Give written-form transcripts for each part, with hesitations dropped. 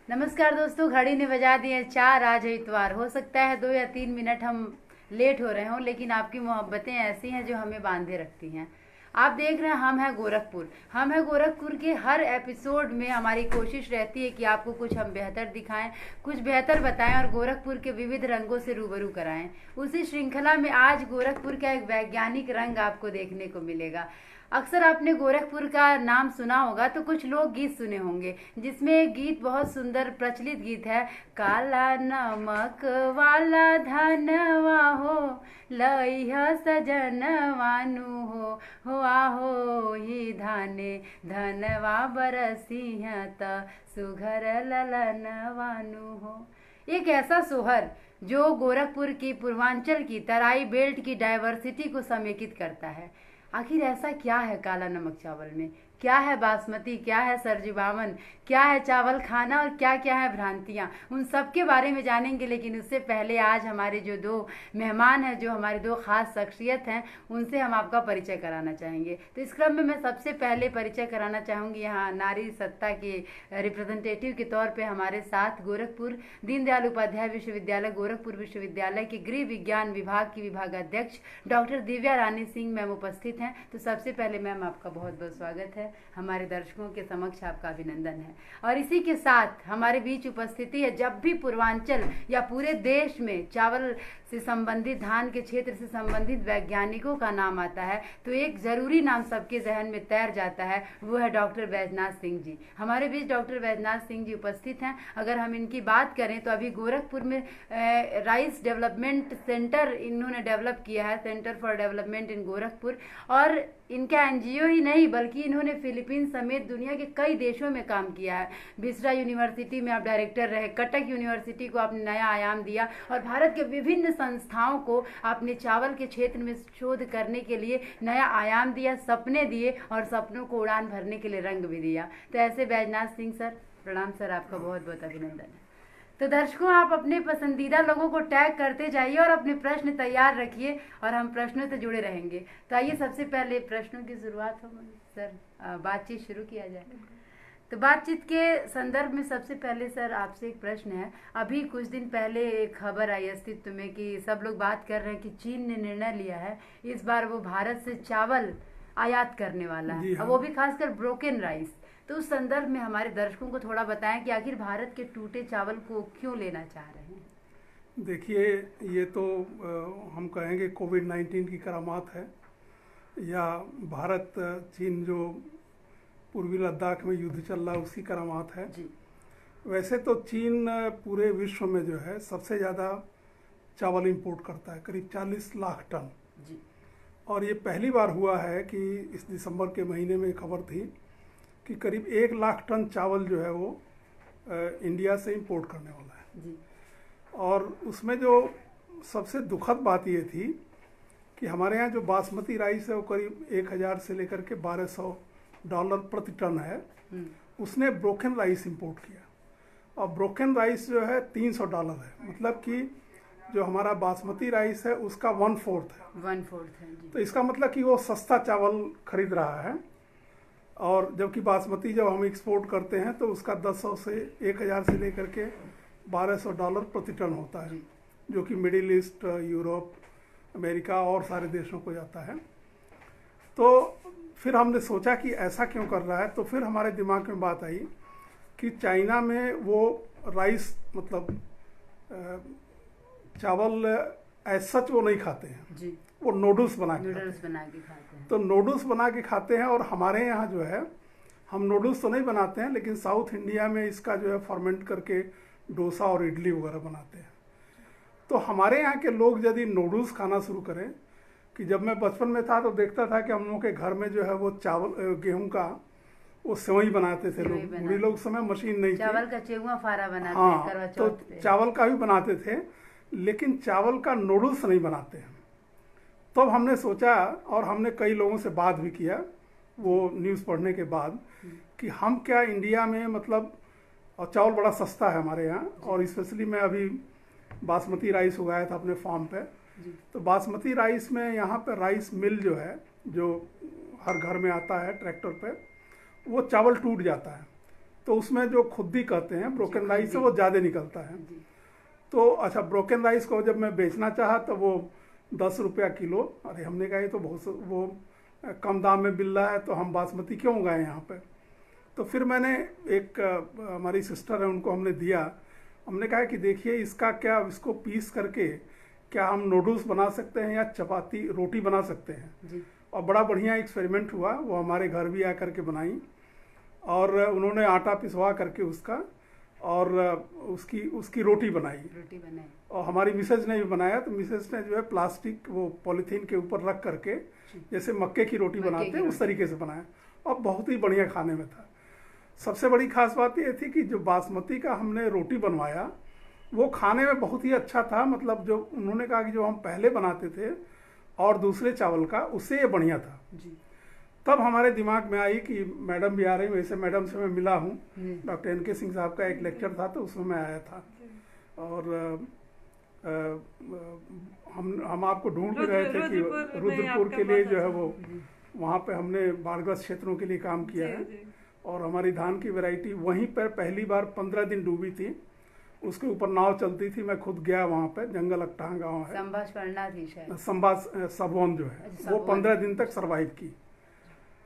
नमस्कार दोस्तों, घड़ी ने बजा दिए 4। आज है इतवार। हो सकता है 2 या 3 मिनट हम लेट हो रहे हों, लेकिन आपकी मोहब्बतें ऐसी हैं जो हमें बांधे रखती हैं। आप देख रहे हैं हम हैं गोरखपुर के हर एपिसोड में हमारी कोशिश रहती है कि आपको कुछ हम बेहतर दिखाएं, कुछ बेहतर बताएं और गोरखपुर के विविध रंगों से रूबरू कराएं। उसी श्रृंखला में आज गोरखपुर का एक वैज्ञानिक रंग आपको देखने को मिलेगा। अक्सर आपने गोरखपुर का नाम सुना होगा तो कुछ लोक गीत सुने होंगे, जिसमें एक गीत बहुत सुंदर प्रचलित गीत है, काला नमक वाला धनवा हो लइह सजनवानु हो आहो ही धाने धनवा बरसिह त सुघर ललनवानु हो। एक ऐसा सोहर जो गोरखपुर की पूर्वांचल की तराई बेल्ट की डाइवर्सिटी को समेकित करता है। आखिर ऐसा क्या है काला नमक चावल में? क्या है बासमती, क्या है सरजीबावन, क्या है चावल खाना और क्या क्या है भ्रांतियाँ, उन सब के बारे में जानेंगे। लेकिन उससे पहले आज हमारे जो 2 मेहमान हैं, जो हमारे 2 खास शख्सियत हैं, उनसे हम आपका परिचय कराना चाहेंगे। तो इस क्रम में मैं सबसे पहले परिचय कराना चाहूँगी, यहाँ नारी सत्ता के रिप्रेजेंटेटिव के तौर पर हमारे साथ गोरखपुर दीनदयाल उपाध्याय विश्वविद्यालय गोरखपुर विश्वविद्यालय के गृह विज्ञान विभाग की विभागाध्यक्ष डॉक्टर दिव्या रानी सिंह मैम उपस्थित हैं। तो सबसे पहले मैम आपका बहुत बहुत स्वागत है, हमारे दर्शकों के समक्ष आपका अभिनंदन है। और इसी के साथ हमारे बीच उपस्थिति है, जब भी पूर्वांचल या पूरे देश में चावल से संबंधित, धान के क्षेत्र से संबंधित वैज्ञानिकों का नाम आता है तो एक जरूरी नाम सबके जहन में तैर जाता है, वो है डॉक्टर बैजनाथ सिंह जी। हमारे बीच डॉक्टर बैजनाथ सिंह जी उपस्थित हैं। अगर हम इनकी बात करें तो अभी गोरखपुर में राइस डेवलपमेंट सेंटर इन्होंने डेवलप किया है, centre for development in Gorakhpur. और इनका एनजीओ ही नहीं बल्कि इन्होंने फिलीपींस समेत दुनिया के कई देशों में काम किया है। बिस्रा यूनिवर्सिटी में आप डायरेक्टर रहे, कटक यूनिवर्सिटी को आपने नया आयाम दिया और भारत के विभिन्न संस्थाओं को आपने चावल के क्षेत्र में शोध करने के लिए नया आयाम दिया, सपने दिए और सपनों को उड़ान भरने के लिए रंग भी दिया। तो ऐसे बैजनाथ सिंह सर, प्रणाम सर, आपका बहुत बहुत अभिनंदन है। तो दर्शकों, आप अपने पसंदीदा लोगों को टैग करते जाइए और अपने प्रश्न तैयार रखिए और हम प्रश्नों से जुड़े रहेंगे। तो आइए सबसे पहले प्रश्नों की शुरुआत हो सर, बातचीत शुरू किया जाए। तो बातचीत के संदर्भ में सबसे पहले सर आपसे एक प्रश्न है। अभी कुछ दिन पहले एक खबर आई अस्तित्व में कि सब लोग बात कर रहे हैं कि चीन ने निर्णय लिया है इस बार वो भारत से चावल आयात करने वाला है, और वो भी खासकर ब्रोकन राइस। तो उस संदर्भ में हमारे दर्शकों को थोड़ा बताएं कि आखिर भारत के टूटे चावल को क्यों लेना चाह रहे हैं। देखिए, ये तो हम कहेंगे कोविड-19 की करामात है, या भारत चीन जो पूर्वी लद्दाख में युद्ध चल रहा है उसकी करामात है जी। वैसे तो चीन पूरे विश्व में जो है सबसे ज़्यादा चावल इंपोर्ट करता है, करीब 40 लाख टन जी। और ये पहली बार हुआ है कि इस दिसंबर के महीने में खबर थी कि करीब 1 लाख टन चावल जो है वो इंडिया से इंपोर्ट करने वाला है जी। और उसमें जो सबसे दुखद बात ये थी कि हमारे यहाँ जो बासमती राइस है वो करीब 1000 से लेकर के $1200 प्रति टन है। उसने ब्रोकन राइस इंपोर्ट किया और ब्रोकन राइस जो है $300 है, मतलब कि जो हमारा बासमती राइस है उसका 1/4 है। 1/4 है जी। तो इसका मतलब कि वो सस्ता चावल खरीद रहा है, और जबकि बासमती जब हम एक्सपोर्ट करते हैं तो उसका 1000 से 1000 से लेकर के $1200 प्रति टन होता है, जो कि मिडिल ईस्ट, यूरोप, अमेरिका और सारे देशों को जाता है। तो फिर हमने सोचा कि ऐसा क्यों कर रहा है, तो फिर हमारे दिमाग में बात आई कि चाइना में वो राइस मतलब चावल एज सच वो नहीं खाते हैं जी। वो नूडल्स बना के खाते हैं। तो नूडल्स बना के खाते हैं। और हमारे यहाँ जो है हम नूडल्स तो नहीं बनाते हैं, लेकिन साउथ इंडिया में इसका जो है फर्मेंट करके डोसा और इडली वगैरह बनाते हैं। तो हमारे यहाँ के लोग यदि नूडल्स खाना शुरू करें, कि जब मैं बचपन में था तो देखता था कि हम लोगों के घर में जो है वो चावल गेहूं का वो सेवई बनाते थे लोग, बूढ़े लोग, समय मशीन नहीं थी, चावल का चेहुआ फारा बनाते हाँ, करवा तो चौथ पे। चावल का भी बनाते थे लेकिन चावल का नूडल्स नहीं बनाते हैं। तो अब हमने सोचा और हमने कई लोगों से बात भी किया वो न्यूज़ पढ़ने के बाद कि हम क्या इंडिया में मतलब, और चावल बड़ा सस्ता है हमारे यहाँ, और स्पेशली मैं अभी बासमती राइस उगाया था अपने फार्म पे। तो बासमती राइस में यहाँ पे राइस मिल जो है, जो हर घर में आता है ट्रैक्टर पे, वो चावल टूट जाता है। तो उसमें जो खुद्दी कहते हैं ब्रोकन राइस है वो ज़्यादा निकलता है। जी। तो अच्छा, ब्रोकन राइस को जब मैं बेचना चाहा तो वो 10 रुपया किलो। अरे हमने कहा ये तो बहुत वो कम दाम में मिल रहा है, तो हम बासमती क्यों उगाएं यहाँ पे। तो फिर मैंने एक हमारी सिस्टर है उनको हमने दिया। हमने कहा कि देखिए इसका क्या, इसको पीस करके क्या हम नूडल्स बना सकते हैं या चपाती रोटी बना सकते हैं। जी। और बड़ा बढ़िया एक्सपेरिमेंट हुआ, वो हमारे घर भी आकर के बनाई और उन्होंने आटा पिसवा करके उसका और उसकी रोटी बनाई। और हमारी मिसेज ने भी बनाया, तो मिसेज ने जो है प्लास्टिक वो पॉलीथीन के ऊपर रख करके जैसे मक्के की रोटी बनाते हैं उस तरीके से बनाया और बहुत ही बढ़िया खाने में था। सबसे बड़ी खास बात ये थी कि जो बासमती का हमने रोटी बनवाया वो खाने में बहुत ही अच्छा था। मतलब जो उन्होंने कहा कि जो हम पहले बनाते थे और दूसरे चावल का, उससे ये बढ़िया था। जी। तब हमारे दिमाग में आई कि मैडम भी आ रही, वैसे मैडम से मैं मिला हूँ, डॉक्टर NK सिंह साहब का एक लेक्चर था तो उसमें मैं आया था। और हम आपको ढूंढ भी रहे थे कि रुद्रपुर के लिए जो है वो वहाँ पे हमने बाढ़ग्रस्त क्षेत्रों के लिए काम किया है। और हमारी धान की वैरायटी वहीं पर पहली बार 15 दिन डूबी थी, उसके ऊपर नाव चलती थी। मैं खुद गया वहाँ पे, जंगल अकटाह गाँव है, संभास सबोन जो है वो 15 दिन तक सरवाइव की।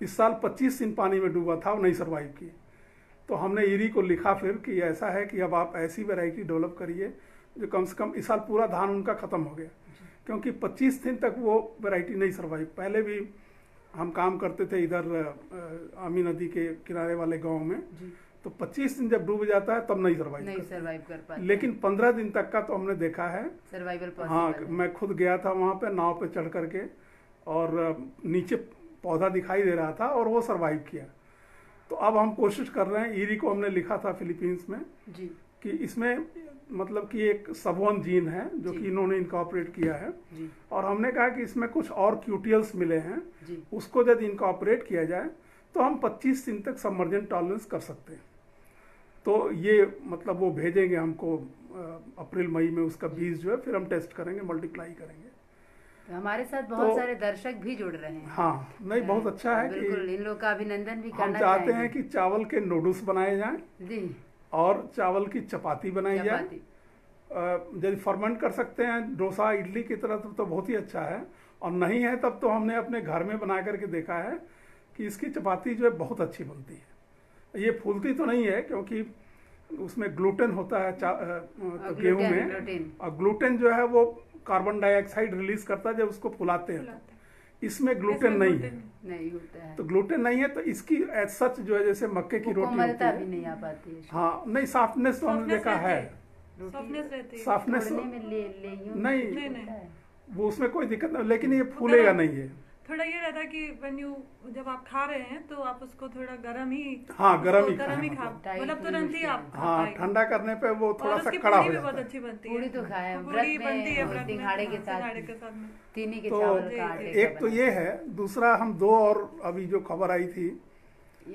इस साल 25 दिन पानी में डूबा था, वो नहीं सरवाइव की। तो हमने ईरी को लिखा फिर कि ऐसा है कि अब आप ऐसी वैरायटी डेवलप करिए जो कम से कम, इस साल पूरा धान उनका ख़त्म हो गया क्योंकि 25 दिन तक वो वैरायटी नहीं सरवाइव। पहले भी हम काम करते थे इधर आमी नदी के किनारे वाले गांव में, तो 25 दिन जब डूब जाता है तब नहीं सरवाइव कर पाते। लेकिन 15 दिन तक का तो हमने देखा है सर्वाइवल पॉसिबल। हाँ, मैं खुद गया था वहाँ पे नाव पे चढ़ करके और नीचे पौधा दिखाई दे रहा था और वो सरवाइव किया। तो अब हम कोशिश कर रहे हैं, ईरी को हमने लिखा था फिलीपींस में जी, कि इसमें मतलब कि एक सबोन जीन है जो कि इन्होंने इनकॉर्पोरेट किया है जी। और हमने कहा कि इसमें कुछ और क्यूटियल्स मिले हैं जी। उसको यदि इनकॉर्पोरेट किया जाए तो हम 25 दिन तक सबमर्जेंट टॉलरेंस कर सकते हैं। तो ये मतलब वो भेजेंगे हमको अप्रैल मई में उसका बीज जो है, फिर हम टेस्ट करेंगे, मल्टीप्लाई करेंगे। तो हमारे साथ बहुत सारे दर्शक भी जुड़ रहे हैं। हाँ, नहीं बहुत अच्छा है कि इन लोग का अभिनंदन भी करना हम चाहते हैं कि चावल के नूडल्स बनाए जाएं जी और चावल की चपाती बनाई जाए। यदि फर्मेंट कर सकते हैं डोसा इडली की तरह तो बहुत ही अच्छा है, और नहीं है तब तो हमने अपने घर में बना करके देखा है कि इसकी चपाती जो है बहुत अच्छी बनती है। ये फूलती तो नहीं है क्योंकि उसमें ग्लूटेन होता है तो गेहूं में, और ग्लूटेन जो है वो कार्बन डाइऑक्साइड रिलीज करता है जब उसको फुलाते हैं। इसमें ग्लूटेन नहीं होता है। तो ग्लूटेन नहीं है तो इसकी एज सच जो है जैसे मक्के की रोटी होती है, नहीं आ पाती है। हाँ, नहीं सॉफ्टनेस तो हमने देखा है, सॉफ्टनेस नहीं, वो उसमें कोई दिक्कत नहीं, लेकिन ये फूलेगा नहीं है। थोड़ा ये रहता है कि जब आप खा रहे हैं तो आप उसको थोड़ा गरम ही, हाँ गरम ही खा, मतलब तुरंत ही आप हाँ, ठंडा करने पे वो थोड़ा सा कड़ा हो जाता है। बहुत अच्छी बनती है पूरी तो खाए पूरी बनती है सिंघाड़े के साथ में तीनी के तो चावल का आटे एक तो ये है, दूसरा हम दो और अभी जो खबर आई थी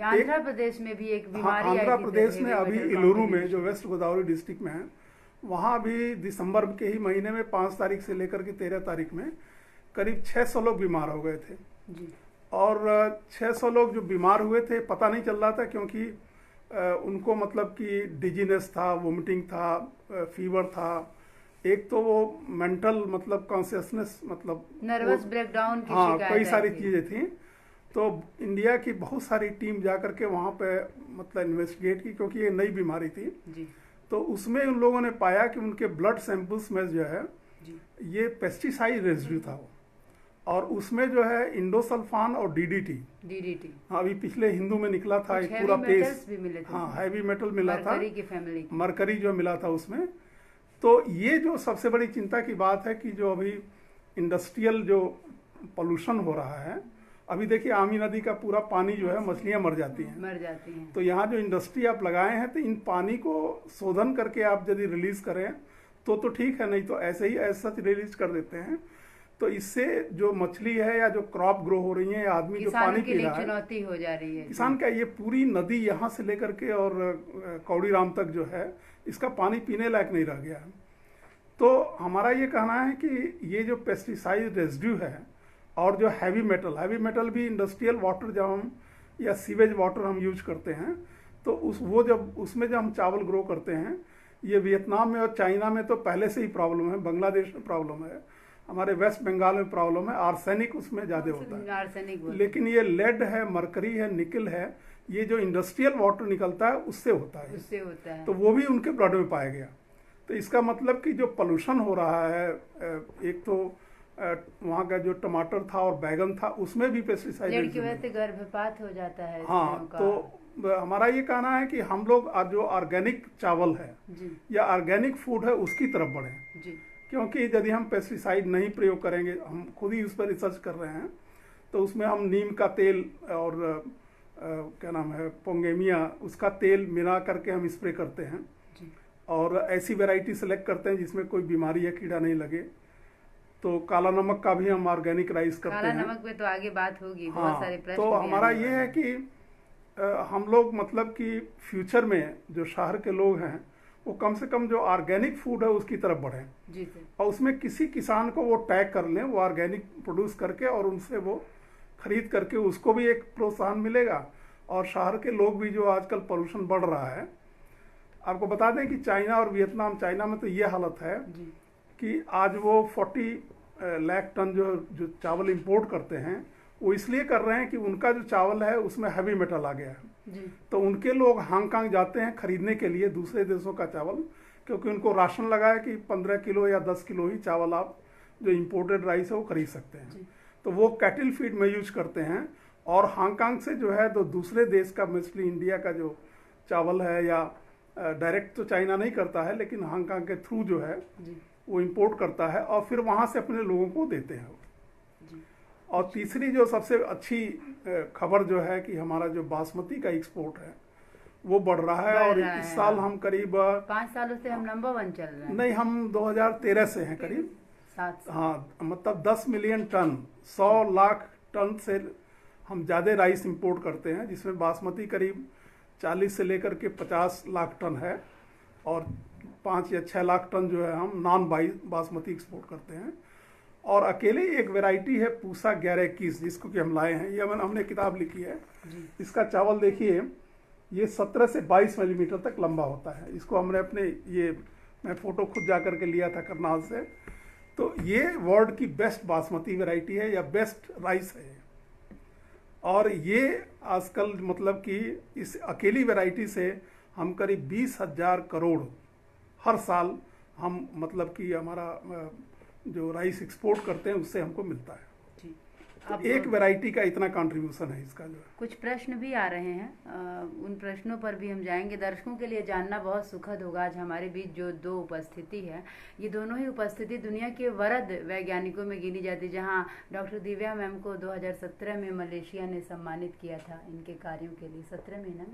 आंध्र प्रदेश में भी एक बीमारी आंध्र प्रदेश में अभी इलूरू में जो वेस्ट गोदावरी डिस्ट्रिक्ट में है, वहाँ भी दिसंबर के ही महीने में 5 तारीख से लेकर के 13 तारीख में करीब 600 लोग बीमार हो गए थे जी। और 600 लोग जो बीमार हुए थे पता नहीं चल रहा था क्योंकि उनको मतलब कि डिजीनेस था, वोमिटिंग था, फीवर था, एक तो वो मेंटल मतलब कॉन्शियसनेस मतलब नर्वस ब्रेकडाउन की हाँ कई सारी चीजें थी। तो इंडिया की बहुत सारी टीम जा करके वहाँ पे मतलब इन्वेस्टिगेट की क्योंकि ये नई बीमारी थी जी। तो उसमें उन लोगों ने पाया कि उनके ब्लड सैंपल्स में जो है जी। ये पेस्टिसाइड रेजिड्यू था वो, और उसमें जो है इंडोसल्फान और डीडीटी हाँ अभी पिछले हिंदू में निकला था एक पूरा पेज, हाँ हैवी मेटल मिला था, मरकरी जो मिला था उसमें। तो ये जो सबसे बड़ी चिंता की बात है कि जो अभी इंडस्ट्रियल जो पोल्यूशन हो रहा है, अभी देखिए आमी नदी का पूरा पानी जो है मछलियां मर जाती हैं। तो यहाँ जो इंडस्ट्री आप लगाए हैं तो इन पानी को शोधन करके आप यदि रिलीज करें तो ठीक है, नहीं तो ऐसे ही ऐसा रिलीज कर देते हैं। तो इससे जो मछली है या जो क्रॉप ग्रो हो रही है या आदमी जो पानी पी रहा है, चुनौती हो जा रही है किसान का। ये पूरी नदी यहाँ से लेकर के और कौड़ीराम तक जो है इसका पानी पीने लायक नहीं रह गया है। तो हमारा ये कहना है कि ये जो पेस्टिसाइड रेजिड्यू है और जो हैवी मेटल भी इंडस्ट्रियल वाटर जब हम या सीवेज वाटर हम यूज करते हैं तो वो जब उसमें जब हम चावल ग्रो करते हैं, ये वियतनाम में और चाइना में तो पहले से ही प्रॉब्लम है, बांग्लादेश में प्रॉब्लम है, हमारे वेस्ट बंगाल में प्रॉब्लम है, आर्सेनिक उसमें ज़्यादा होता है। आर्सेनिक लेकिन ये लेड है, मरकरी है, निकल है, ये जो इंडस्ट्रियल वाटर निकलता है उससे होता है, उससे होता है। तो वो भी उनके ब्लड में पाया गया। तो इसका मतलब कि जो पोल्यूशन हो रहा है, एक तो वहाँ का जो टमाटर था और बैगन था उसमें भी पेस्टिसाइड लेड की वजह से गर्भपात हो जाता है हाँ, स्त्रियों का। तो हमारा ये कहना है कि हम लोग जो ऑर्गेनिक चावल है जी या ऑर्गेनिक फूड है उसकी तरफ बढ़ें, जी क्योंकि यदि हम पेस्टिसाइड नहीं प्रयोग करेंगे, हम खुद ही उस पर रिसर्च कर रहे हैं, तो उसमें हम नीम का तेल और क्या नाम है पोंगेमिया, उसका तेल मिला करके हम स्प्रे करते हैं जी और ऐसी वैरायटी सेलेक्ट करते हैं जिसमें कोई बीमारी या कीड़ा नहीं लगे। तो काला नमक का भी हम ऑर्गेनिक राइस करते काला हैं। नमक पे तो आगे बात होगी, बहुत हाँ, सारे प्रश्न तो भी हमारा आने ये वाले है हैं। कि हम लोग मतलब कि फ्यूचर में जो शहर के लोग हैं वो कम से कम जो ऑर्गेनिक फूड है उसकी तरफ बढ़ें जी सर। और उसमें किसी किसान को वो टैग कर लें, वो ऑर्गेनिक प्रोड्यूस करके, और उनसे वो खरीद करके उसको भी एक प्रोत्साहन मिलेगा। और शहर के लोग भी, जो आजकल पोल्यूशन बढ़ रहा है, आपको बता दें कि चाइना और वियतनाम, चाइना में तो ये हालत है जी कि आज वो 40 लाख टन जो चावल इंपोर्ट करते हैं, वो इसलिए कर रहे हैं कि उनका जो चावल है उसमें हैवी मेटल आ गया है। जी तो उनके लोग हांगकांग जाते हैं खरीदने के लिए दूसरे देशों का चावल, क्योंकि उनको राशन लगा है कि 15 किलो या 10 किलो ही चावल आप जो इंपोर्टेड राइस है वो खरीद सकते हैं। जी तो वो कैटल फीड में यूज करते हैं, और हांगकांग से जो है तो दूसरे देश का, मोस्टली इंडिया का जो चावल है, या डायरेक्ट तो चाइना नहीं करता है, लेकिन हांगकांग के थ्रू जो है जी वो इंपोर्ट करता है और फिर वहाँ से अपने लोगों को देते हैं। जी और तीसरी जो सबसे अच्छी खबर जो है कि हमारा जो बासमती का एक्सपोर्ट है वो बढ़ रहा है, बढ़ और रहा इस है, साल हाँ। हम करीब 5 सालों से हम नंबर 1 चल रहे हैं। नहीं, हम 2013 से हैं करीब, 7 से। हाँ, मतलब 10 मिलियन टन, 100 लाख टन से हम ज़्यादा राइस इंपोर्ट करते हैं, जिसमें बासमती करीब 40 से लेकर के 50 लाख टन है, और 5 या 6 लाख टन जो है हम नॉन बासमती एक्सपोर्ट करते हैं। और अकेले एक वैरायटी है पूसा 1121, जिसको कि हम लाए हैं, ये हमने किताब लिखी है। जी इसका चावल देखिए, ये 17 से 22 मिलीमीटर तक लंबा होता है। इसको हमने अपने मैं फ़ोटो खुद जा कर के लिया था करनाल से। तो ये वर्ल्ड की बेस्ट बासमती वैरायटी है या बेस्ट राइस है, और ये आजकल मतलब कि इस अकेली वैरायटी से हम करीब 20,000 करोड़ हर साल हम मतलब कि हमारा जो राइस एक्सपोर्ट करते हैं उससे हमको मिलता है। जी। तो अब एक वैरायटी का इतना कंट्रीब्यूशन है इसका जो है। कुछ प्रश्न भी आ रहे हैं, उन प्रश्नों पर भी हम जाएंगे। दर्शकों के लिए जानना बहुत सुखद होगा, आज हमारे बीच जो 2 उपस्थिति है, ये दोनों ही उपस्थिति दुनिया के वरद वैज्ञानिकों में गिनी जाती है, जहां डॉक्टर दिव्या मैम को 2017 में मलेशिया ने सम्मानित किया था इनके कार्यों के लिए। 17 में ना,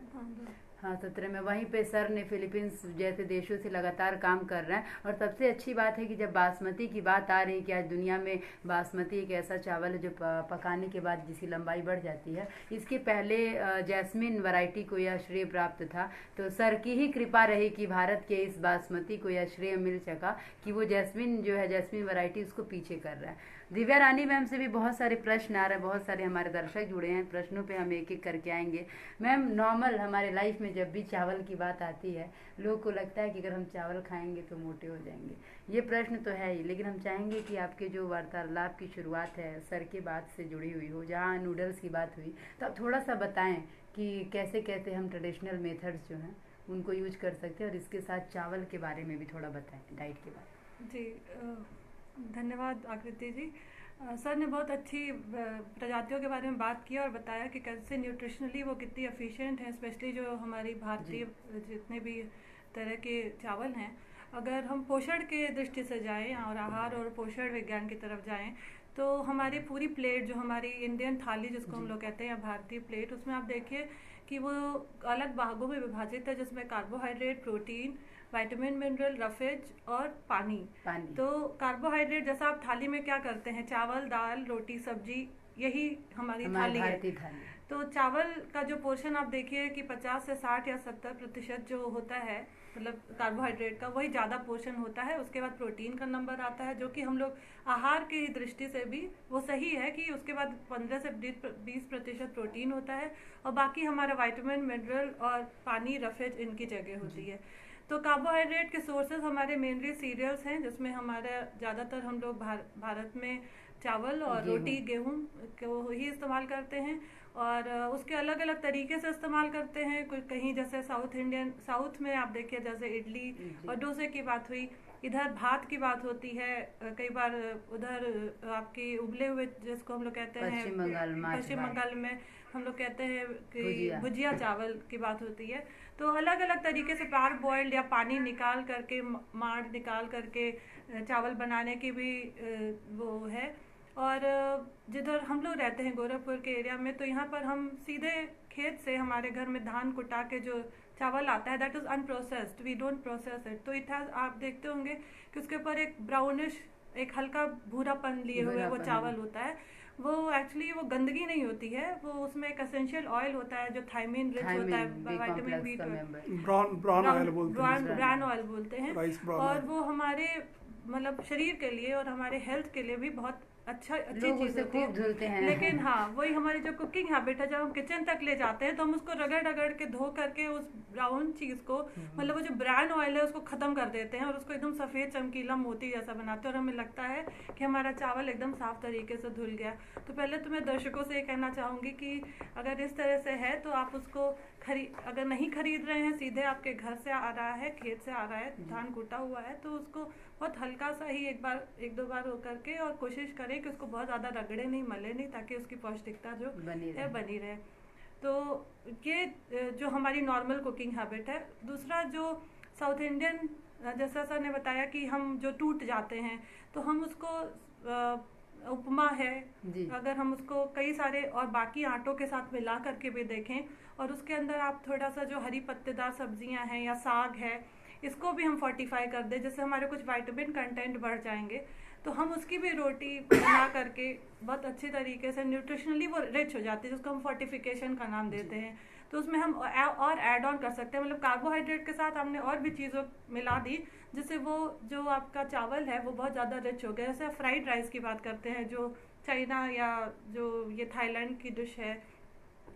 हाँ 17 में। वहीं पे सर ने फिलीपींस जैसे देशों से लगातार काम कर रहे हैं। और सबसे अच्छी बात है कि जब बासमती की बात आ रही है कि आज दुनिया में बासमती एक ऐसा चावल है जो पकाने के बाद जिसकी लंबाई बढ़ जाती है। इसके पहले जैस्मिन वैरायटी को यह श्रेय प्राप्त था, तो सर की ही कृपा रही कि भारत के इस बासमती को यह श्रेय मिल सका कि वो जैस्मिन जो है, जैस्मिन वैरायटी उसको पीछे कर रहा है। दिव्या रानी मैम से भी बहुत सारे प्रश्न आ रहे हैं, बहुत सारे हमारे दर्शक जुड़े हैं, प्रश्नों पे हम एक एक करके आएंगे। मैम, नॉर्मल हमारे लाइफ में जब भी चावल की बात आती है, लोग को लगता है कि अगर हम चावल खाएंगे तो मोटे हो जाएंगे। ये प्रश्न तो है ही, लेकिन हम चाहेंगे कि आपके जो वार्तालाप की शुरुआत है सर की बात से जुड़ी हुई हो, जहाँ नूडल्स की बात हुई, तो आप थोड़ा सा बताएं कि कैसे कैसे हम ट्रेडिशनल मेथड्स जो हैं उनको यूज कर सकते हैं, और इसके साथ चावल के बारे में भी थोड़ा बताएं, डाइट के बारे में। जी, धन्यवाद आकृति जी। सर ने बहुत अच्छी प्रजातियों के बारे में बात की और बताया कि कैसे न्यूट्रिशनली वो कितनी एफिशिएंट है, स्पेशली जो हमारी भारतीय जितने भी तरह के चावल हैं। अगर हम पोषण के दृष्टि से जाएं और आहार और पोषण विज्ञान की तरफ जाएं, तो हमारी पूरी प्लेट, जो हमारी इंडियन थाली जिसको हम लोग कहते हैं, या भारतीय प्लेट, उसमें आप देखिए कि वो अलग भागों में विभाजित है, जिसमें carbohydrate, protein, vitamin, mineral, roughage और पानी। तो कार्बोहाइड्रेट, जैसा आप थाली में क्या करते हैं, चावल, दाल, रोटी, सब्जी, यही हमारी हमारी थाली है। भारतीय थाली। तो चावल का जो पोर्शन आप देखिए कि 50 से 60 या 70% जो होता है मतलब कार्बोहाइड्रेट का, वही ज़्यादा पोर्शन होता है। उसके बाद प्रोटीन का नंबर आता है, जो कि हम लोग आहार की दृष्टि से भी वो सही है कि उसके बाद 15 से 20% प्रोटीन होता है और बाकी हमारा विटामिन, मिनरल और पानी, रफेज इनकी जगह होती है। तो कार्बोहाइड्रेट के सोर्सेज हमारे मेनली सीरियल्स हैं, जिसमें हमारा ज़्यादातर हम लोग भारत में चावल और रोटी, गेहूं को ही इस्तेमाल करते हैं और उसके अलग अलग तरीके से इस्तेमाल करते हैं। कोई कहीं जैसे साउथ में आप देखिए जैसे इडली और डोसे की बात हुई, इधर भात की बात होती है, कई बार उधर आपके उबले हुए जिसको हम लोग कहते हैं पश्चिम बंगाल में हम लोग कहते हैं कि भुजिया चावल की बात होती है। तो अलग अलग तरीके से पार बॉइल्ड या पानी निकाल करके, माड़ निकाल करके चावल बनाने की भी वो है। और जिधर हम लोग रहते हैं गोरखपुर के एरिया में, तो यहाँ पर हम सीधे खेत से हमारे घर में धान कुटा के जो चावल आता है that is unprocessed, we don't process it. तो इट हैज, आप देखते होंगे कि उसके ऊपर एक ब्राउनिश, एक हल्का भूरापन लिए हुए वो चावल होता है। वो एक्चुअली वो गंदगी नहीं होती है, वो उसमें एक एसेंशियल ऑयल होता है जो थायमिन रिच होता है, विटामिन B12, ब्राउन ऑयल बोलते हैं। और वो हमारे मतलब शरीर के लिए और हमारे हेल्थ के लिए भी बहुत अच्छी चीज होती है। धुलते हैं। लेकिन हाँ, वही हमारी जो कुकिंग हैबिट है, जब हम किचन तक ले जाते हैं तो हम उसको रगड़ रगड़ के धो करके उस ब्राउन चीज को, मतलब वो जो ब्राउन ऑयल है उसको खत्म कर देते हैं और उसको एकदम सफेद चमकीला मोती जैसा बनाते हैं और हमें लगता है कि हमारा चावल एकदम साफ तरीके से धुल गया। तो पहले तो मैं दर्शकों से ये कहना चाहूंगी कि अगर इस तरह से है तो आप उसको अगर नहीं खरीद रहे हैं, सीधे आपके घर से आ रहा है, खेत से आ रहा है, धान कूटा हुआ है, तो उसको बहुत हल्का सा ही एक दो बार हो करके और कोशिश करें कि उसको बहुत ज़्यादा रगड़े नहीं, मले नहीं, ताकि उसकी पौष्टिकता जो है बनी रहे। तो ये जो हमारी नॉर्मल कुकिंग हैबिट है। दूसरा जो साउथ इंडियन, जैसा सर ने बताया कि हम जो टूट जाते हैं तो हम उसको उपमा है, अगर हम उसको कई सारे और बाकी आटों के साथ मिला करके भी देखें और उसके अंदर आप थोड़ा सा जो हरी पत्तेदार सब्जियां हैं या साग है, इसको भी हम फोर्टिफाई कर दें, जिससे हमारे कुछ विटामिन कंटेंट बढ़ जाएंगे, तो हम उसकी भी रोटी बना करके बहुत अच्छे तरीके से न्यूट्रिशनली वो रिच हो जाती है, जिसको हम फोर्टिफिकेशन का नाम देते हैं। तो उसमें हम और ऐड ऑन कर सकते हैं, मतलब कार्बोहाइड्रेट के साथ हमने और भी चीज़ों मिला दी, जिससे वो जो आपका चावल है वो बहुत ज़्यादा रिच हो गया। जैसे फ्राइड राइस की बात करते हैं, जो चाइना या जो ये थाईलैंड की डिश है,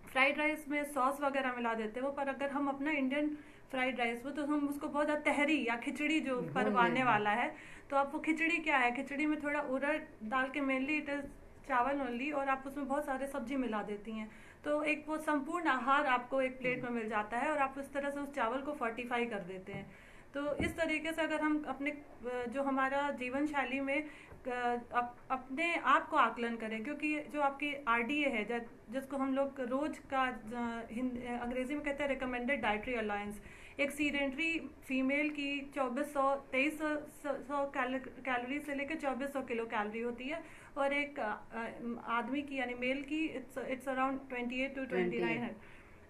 फ्राइड राइस में सॉस वगैरह मिला देते हैं वो, पर अगर हम अपना इंडियन फ्राइड राइस वो, तो हम उसको बहुत ज़्यादा तहरी या खिचड़ी जो परवाने वाला है, तो आप वो खिचड़ी क्या है, खिचड़ी में थोड़ा उड़द डाल के, मेनली इट इज़ चावल ओनली, और आप उसमें बहुत सारे सब्जी मिला देती हैं, तो एक वो संपूर्ण आहार आपको एक प्लेट में मिल जाता है और आप उस तरह से उस चावल को फोर्टिफाई कर देते हैं। तो इस तरीके से अगर हम अपने जो हमारा जीवन शैली में अपने आप को आकलन करें, क्योंकि जो आपकी RDA है, जिसको हम लोग रोज का अंग्रेजी में कहते हैं रिकमेंडेड डाइटरी अलायंस, एक सीडेंटरी फीमेल की 2300 कैलोरी से लेकर 2400 किलो कैलोरी होती है, और एक आदमी की यानी मेल की it's around 28 to 29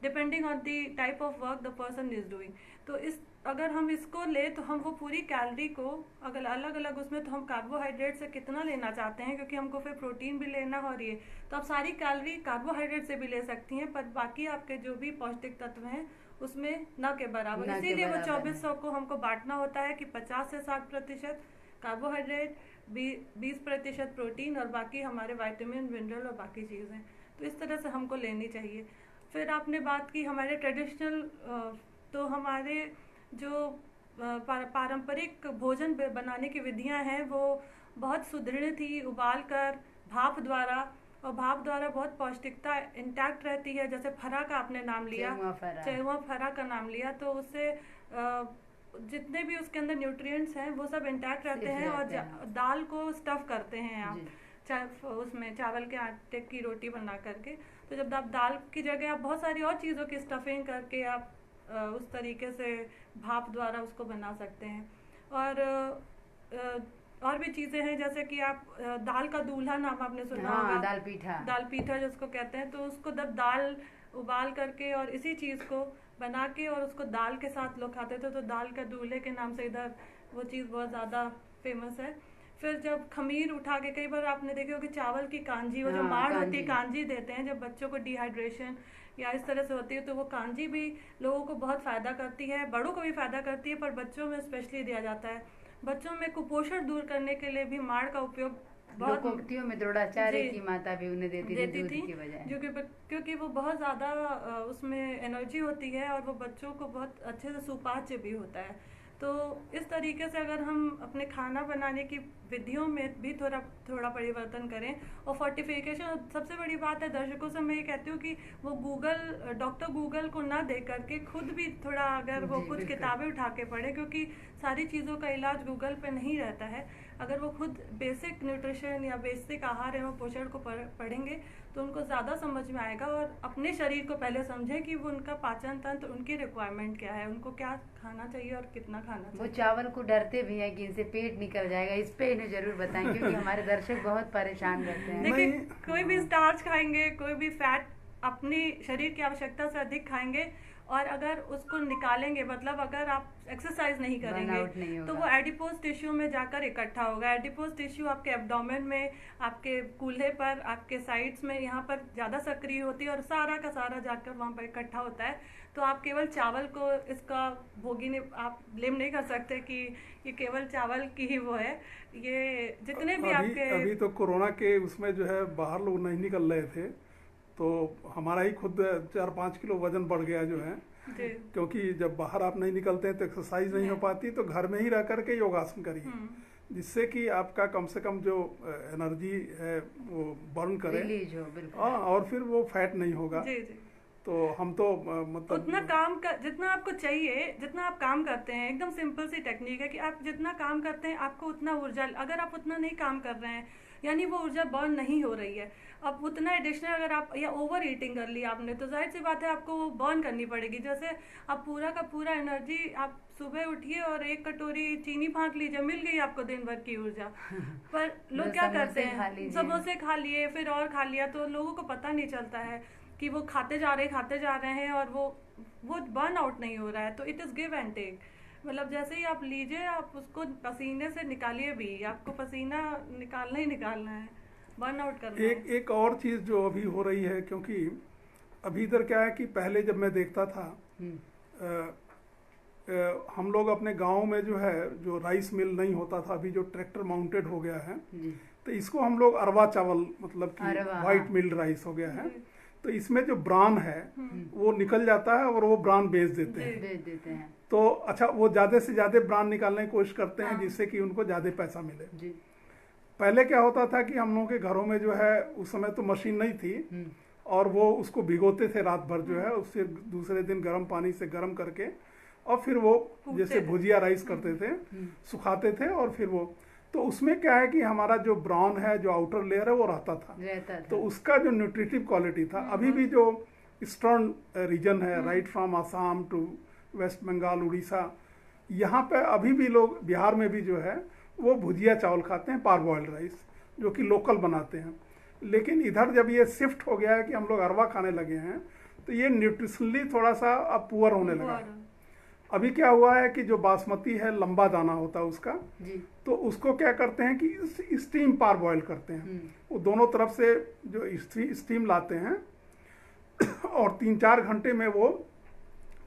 depending on the type of work the person is doing. तो इस अगर हम इसको ले तो हम वो पूरी कैलोरी को अगर अलग अलग उसमें, तो हम कार्बोहाइड्रेट से कितना लेना चाहते हैं, क्योंकि हमको फिर प्रोटीन भी लेना हो रही है, तो आप सारी कैलोरी कार्बोहाइड्रेट से भी ले सकती हैं, पर बाकी आपके जो भी पौष्टिक तत्व हैं उसमें न के बराबर। इसीलिए वो 2400 को हमको बांटना होता है कि 50 से 60% कार्बोहाइड्रेट, 20% प्रोटीन और बाकी हमारे विटामिन, मिनरल और बाकी चीज़ें, तो इस तरह से हमको लेनी चाहिए। फिर आपने बात की हमारे ट्रेडिशनल, तो हमारे जो पारंपरिक भोजन बनाने की विधियां हैं वो बहुत सुदृढ़ थी, उबाल कर, भाप द्वारा, और भाप द्वारा बहुत पौष्टिकता इंटैक्ट रहती है। जैसे फरा का आपने नाम लिया, चेहुआ फरा का नाम लिया, तो उससे जितने भी उसके अंदर न्यूट्रिएंट्स हैं वो सब इंटैक्ट रहते हैं, और दाल को स्टफ करते हैं आप उसमें चावल के आटे की रोटी बना करके, तो जब आप दाल की जगह आप बहुत सारी और चीज़ों की स्टफिंग करके आप उस तरीके से भाप द्वारा उसको बना सकते हैं। और भी चीज़ें हैं, जैसे कि आप दाल का दूल्हा नाम आपने सुना होगा, दाल पीठा जिसको कहते हैं, तो उसको जब दाल उबाल करके और इसी चीज़ को बना के और उसको दाल के साथ लोग खाते थे, तो दाल का दूल्हे के नाम से इधर वो चीज़ बहुत ज़्यादा फेमस है। फिर जब खमीर उठा के, कई बार आपने देखे हो कि चावल की कांजी, वो जो हाँ, माड़ होती है, कांजी। कांजी देते हैं जब बच्चों को डिहाइड्रेशन या इस तरह से होती है, तो वो कांजी भी लोगों को बहुत फ़ायदा करती है, बड़ों को भी फ़ायदा करती है, पर बच्चों में स्पेशली दिया जाता है। बच्चों में कुपोषण दूर करने के लिए भी माड़ का उपयोग बहुत लोकोक्तियों में द्रोणाचार्य जी, की माता भी उन्हें देती थी देती दूध थी, की बजाय। जो कि क्योंकि वो बहुत ज़्यादा उसमें एनर्जी होती है और वो बच्चों को बहुत अच्छे से सुपाच्य भी होता है। तो इस तरीके से अगर हम अपने खाना बनाने की विधियों में भी थोड़ा थोड़ा परिवर्तन करें, और फोर्टिफिकेशन सबसे बड़ी बात है, दर्शकों से मैं ये कहती हूँ कि वो डॉक्टर गूगल को ना देख करके खुद भी थोड़ा अगर वो जी, कुछ बिल्कुल। किताबें उठा के पढ़े, क्योंकि सारी चीज़ों का इलाज गूगल पे नहीं रहता है। अगर वो खुद बेसिक न्यूट्रिशन या बेसिक आहार एवं पोषण को पढ़ेंगे तो उनको ज़्यादा समझ में आएगा, और अपने शरीर को पहले समझें कि वो उनका पाचन तंत्र, उनकी रिक्वायरमेंट क्या है, उनको क्या खाना चाहिए और कितना खाना वो चाहिए। चावल को डरते भी हैं कि इनसे पेट निकल जाएगा, इस पे इन्हें जरूर बताएं, क्योंकि हमारे दर्शक बहुत परेशान रहते हैं। देखिए, नहीं। कोई भी स्टार्च खाएंगे, कोई भी फैट अपनी शरीर की आवश्यकता से अधिक खाएंगे, और अगर उसको निकालेंगे, मतलब अगर आप एक्सरसाइज नहीं Burnout नहीं करेंगे तो होगा। वो एडिपोज टिश्यू में जाकर इकट्ठा होगा। एडिपोज टिश्यू आपके एब्डोमेन में, आपके कूल्हे पर, आपके साइड्स में, यहाँ पर ज़्यादा सक्रिय होती है, और सारा का सारा जाकर वहाँ पर इकट्ठा होता है। तो आप केवल चावल को इसका भोगी नहीं, आप ब्लेम नहीं कर सकते कि ये केवल चावल की ही वो है। ये जितने भी अभी आपके अभी तो कोरोना के उसमें जो है बाहर लोग नहीं निकल रहे थे, तो हमारा ही खुद 4-5 किलो वजन बढ़ गया जो है, जी, क्योंकि जब बाहर आप नहीं निकलते हैं तो एक्सरसाइज नहीं हो पाती, तो घर में ही रह करके योगासन करिए, जिससे कि आपका कम से कम जो एनर्जी है वो बर्न करे। रिलीज हो, बिल्कुल। हाँ, और फिर वो फैट नहीं होगा। जी, जी। तो हम तो मतलब उतना काम का जितना आपको चाहिए, जितना आप काम करते हैं, एकदम सिंपल सी टेक्निक है कि आप जितना काम करते हैं आपको उतना ऊर्जा, अगर आप उतना नहीं काम कर रहे हैं यानी वो ऊर्जा बर्न नहीं हो रही है, अब उतना एडिशनल अगर आप या ओवर ईटिंग कर ली आपने, तो जाहिर सी बात है आपको वो बर्न करनी पड़ेगी। जैसे आप पूरा का पूरा एनर्जी, आप सुबह उठिए और 1 कटोरी चीनी फाँक लीजिए, मिल गई आपको दिन भर की ऊर्जा। पर लोग क्या करते हैं, समोसे खा लिए, फिर और खा लिया, तो लोगों को पता नहीं चलता है कि वो खाते जा रहे हैं और वो बर्न आउट नहीं हो रहा है। तो it is give and take, मतलब जैसे ही आप लीजिए, आप उसको पसीने से निकालिए भी, आपको पसीना निकालना ही निकालना है, बर्न आउट करना है। एक और चीज़ जो अभी हो रही है, क्योंकि अभी इधर क्या है कि पहले जब मैं देखता था हम लोग अपने गांव में जो है, जो राइस मिल नहीं होता था, अभी जो ट्रैक्टर माउंटेड हो गया है, तो इसको हम लोग अरवा चावल, मतलब कि वाइट मिल राइस हो गया है, तो इसमें जो ब्रान है वो निकल जाता है और वो ब्रान बेच देते हैं। तो अच्छा, वो ज़्यादा से ज़्यादा ब्रान निकालने की कोशिश करते हैं, जिससे कि उनको ज़्यादा पैसा मिले। पहले क्या होता था कि हम लोगों के घरों में जो है, उस समय तो मशीन नहीं थी, और वो उसको भिगोते थे रात भर जो है, उससे दूसरे दिन गर्म पानी से गर्म करके, और फिर वो जैसे भुजिया राइस करते थे, सुखाते थे, और फिर वो, तो उसमें क्या है कि हमारा जो ब्राउन है, जो आउटर लेयर है, वो रहता था। तो उसका जो न्यूट्रिटिव क्वालिटी था, अभी भी जो ईस्टर्न रीजन है, right from Assam to West Bengal, Orissa, यहाँ पे अभी भी लोग, बिहार में भी जो है, वो भुजिया चावल खाते हैं, पारबॉइल्ड राइस, जो कि लोकल बनाते हैं। लेकिन इधर जब ये शिफ्ट हो गया है कि हम लोग अरवा खाने लगे हैं, तो ये न्यूट्रिशनली थोड़ा सा अब पुअर होने लगा है। अभी क्या हुआ है कि जो बासमती है, लंबा दाना होता है उसका, तो उसको क्या करते हैं कि स्टीम पारबॉइल करते हैं, वो दोनों तरफ से जो स्टीम लाते हैं, और 3-4 घंटे में वो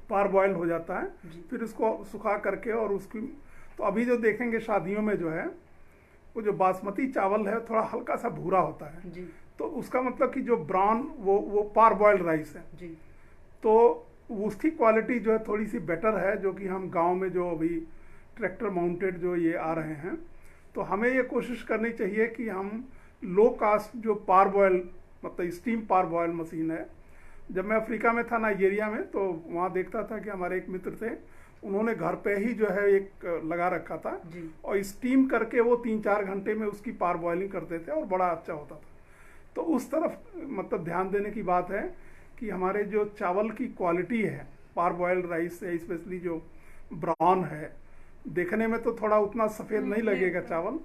पारबॉइल हो जाता है। फिर उसको सुखा करके, और उसकी, तो अभी जो देखेंगे शादियों में जो है, वो जो बासमती चावल है थोड़ा हल्का सा भूरा होता है, तो उसका मतलब कि जो ब्राउन, वो पारबॉइल्ड राइस है, तो उसकी क्वालिटी जो है थोड़ी सी बेटर है, जो कि हम गांव में जो अभी ट्रैक्टर माउंटेड जो ये आ रहे हैं, तो हमें ये कोशिश करनी चाहिए कि हम लो कास्ट जो पारबॉयल, मतलब स्टीम पारबॉयल मशीन है। जब मैं अफ्रीका में था, नाइजीरिया में, तो वहाँ देखता था कि हमारे एक मित्र थे, उन्होंने घर पे ही जो है एक लगा रखा था, और स्टीम करके वो 3-4 घंटे में उसकी पारबॉयलिंग करते थे, और बड़ा अच्छा होता था। तो उस तरफ मतलब ध्यान देने की बात है कि हमारे जो चावल की क्वालिटी है, पारबॉइल्ड राइस है, स्पेशली जो ब्राउन है, देखने में तो थोड़ा उतना सफ़ेद नहीं लगेगा चावल,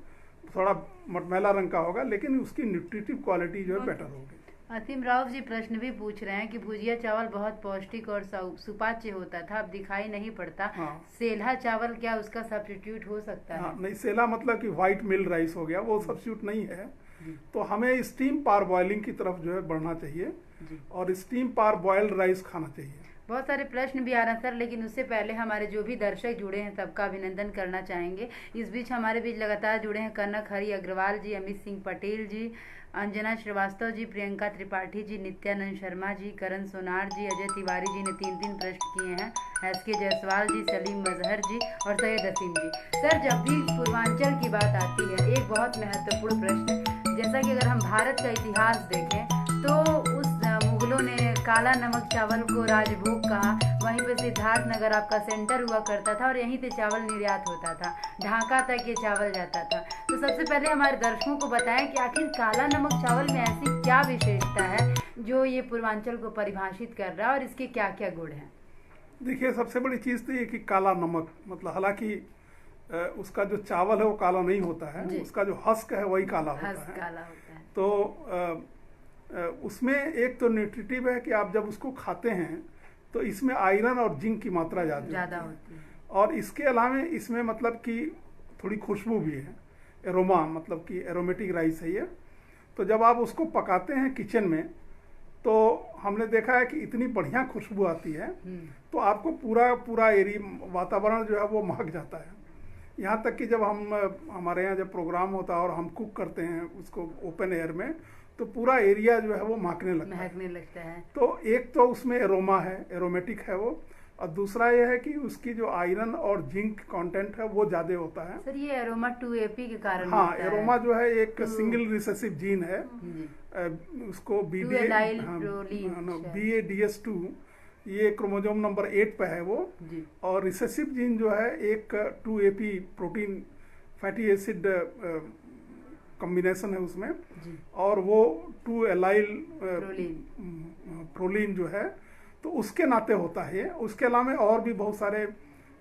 थोड़ा मटमैला रंग का होगा, लेकिन उसकी न्यूट्रिटिव क्वालिटी जो है बेटर होगी। असीम राव जी प्रश्न भी पूछ रहे हैं कि भुजिया चावल बहुत पौष्टिक और सुपाच्य होता था, अब दिखाई नहीं पड़ता। हाँ सेल्हा चावल क्या उसका सब्स्टिट्यूट हो सकता हाँ, है? नहीं सेला मतलब कि व्हाइट मिल राइस हो गया, वो सब्स्टिट्यूट नहीं है। जी तो हमें स्टीम पार बॉइलिंग की तरफ जो है बढ़ना चाहिए जी। और स्टीम पार बॉइल्ड राइस खाना चाहिए। बहुत सारे प्रश्न भी आ रहे हैं सर, लेकिन उससे पहले हमारे जो भी दर्शक जुड़े हैं सबका अभिनंदन करना चाहेंगे। इस बीच हमारे बीच लगातार जुड़े हैं कनक हरि अग्रवाल जी, अमित सिंह पटेल जी, अंजना श्रीवास्तव जी, प्रियंका त्रिपाठी जी, नित्यानंद शर्मा जी, करण सोनार जी, अजय तिवारी जी ने 3 प्रश्न किए हैं, SK जायसवाल जी, सलीम मजहर जी और सैयद असीम जी। सर जब भी पूर्वांचल की बात आती है एक बहुत महत्वपूर्ण प्रश्न, जैसा कि अगर हम भारत का इतिहास देखें तो उस मुगलों ने काला नमक चावल को राजभोग कहा, वहीं पे सिद्धार्थ नगर आपका सेंटर हुआ करता था और यहीं से चावल निर्यात होता था, ढाका तक ये चावल जाता था। तो सबसे पहले हमारे दर्शकों को बताएं कि आखिर काला नमक चावल में ऐसी क्या विशेषता है जो ये पूर्वांचल को परिभाषित कर रहा है और इसके क्या क्या गुण हैं? देखिए सबसे बड़ी चीज़ तो ये कि काला नमक मतलब, हालांकि उसका जो चावल है वो काला नहीं होता है, उसका जो हस्क है वही काला होता है। काला होता है। तो उसमें एक तो न्यूट्रिटिव है कि आप जब उसको खाते हैं तो इसमें आयरन और जिंक की मात्रा ज़्यादा होती है और इसके अलावा इसमें मतलब कि थोड़ी खुशबू भी है, एरोमा, मतलब कि एरोमेटिक राइस है ये। तो जब आप उसको पकाते हैं किचन में तो हमने देखा है कि इतनी बढ़िया खुशबू आती है, तो आपको पूरा एरिया वातावरण जो है वो महक जाता है। यहाँ तक कि जब हमारे यहाँ जब प्रोग्राम होता है और हम कुक करते हैं उसको ओपन एयर में, तो पूरा एरिया जो है वो महकने लगता है। तो एक तो उसमें एरोमा है, एरोमेटिक है वो, और दूसरा ये है कि उसकी जो आयरन और जिंक कंटेंट है वो ज्यादा होता है। सर ये एरोमा 2AP के कारण हाँ, होता एरोमा है। जो है एक सिंगल रिसेसिव जीन है, उसको BADS2, ये क्रोमोजोम नंबर 8 पे है वो, और रिसेसिव जीन जो है एक 2AP protein fatty acid combination है उसमें, और वो 2 एलाइल प्रोलीन जो है, तो उसके नाते होता है। उसके अलावा और भी बहुत सारे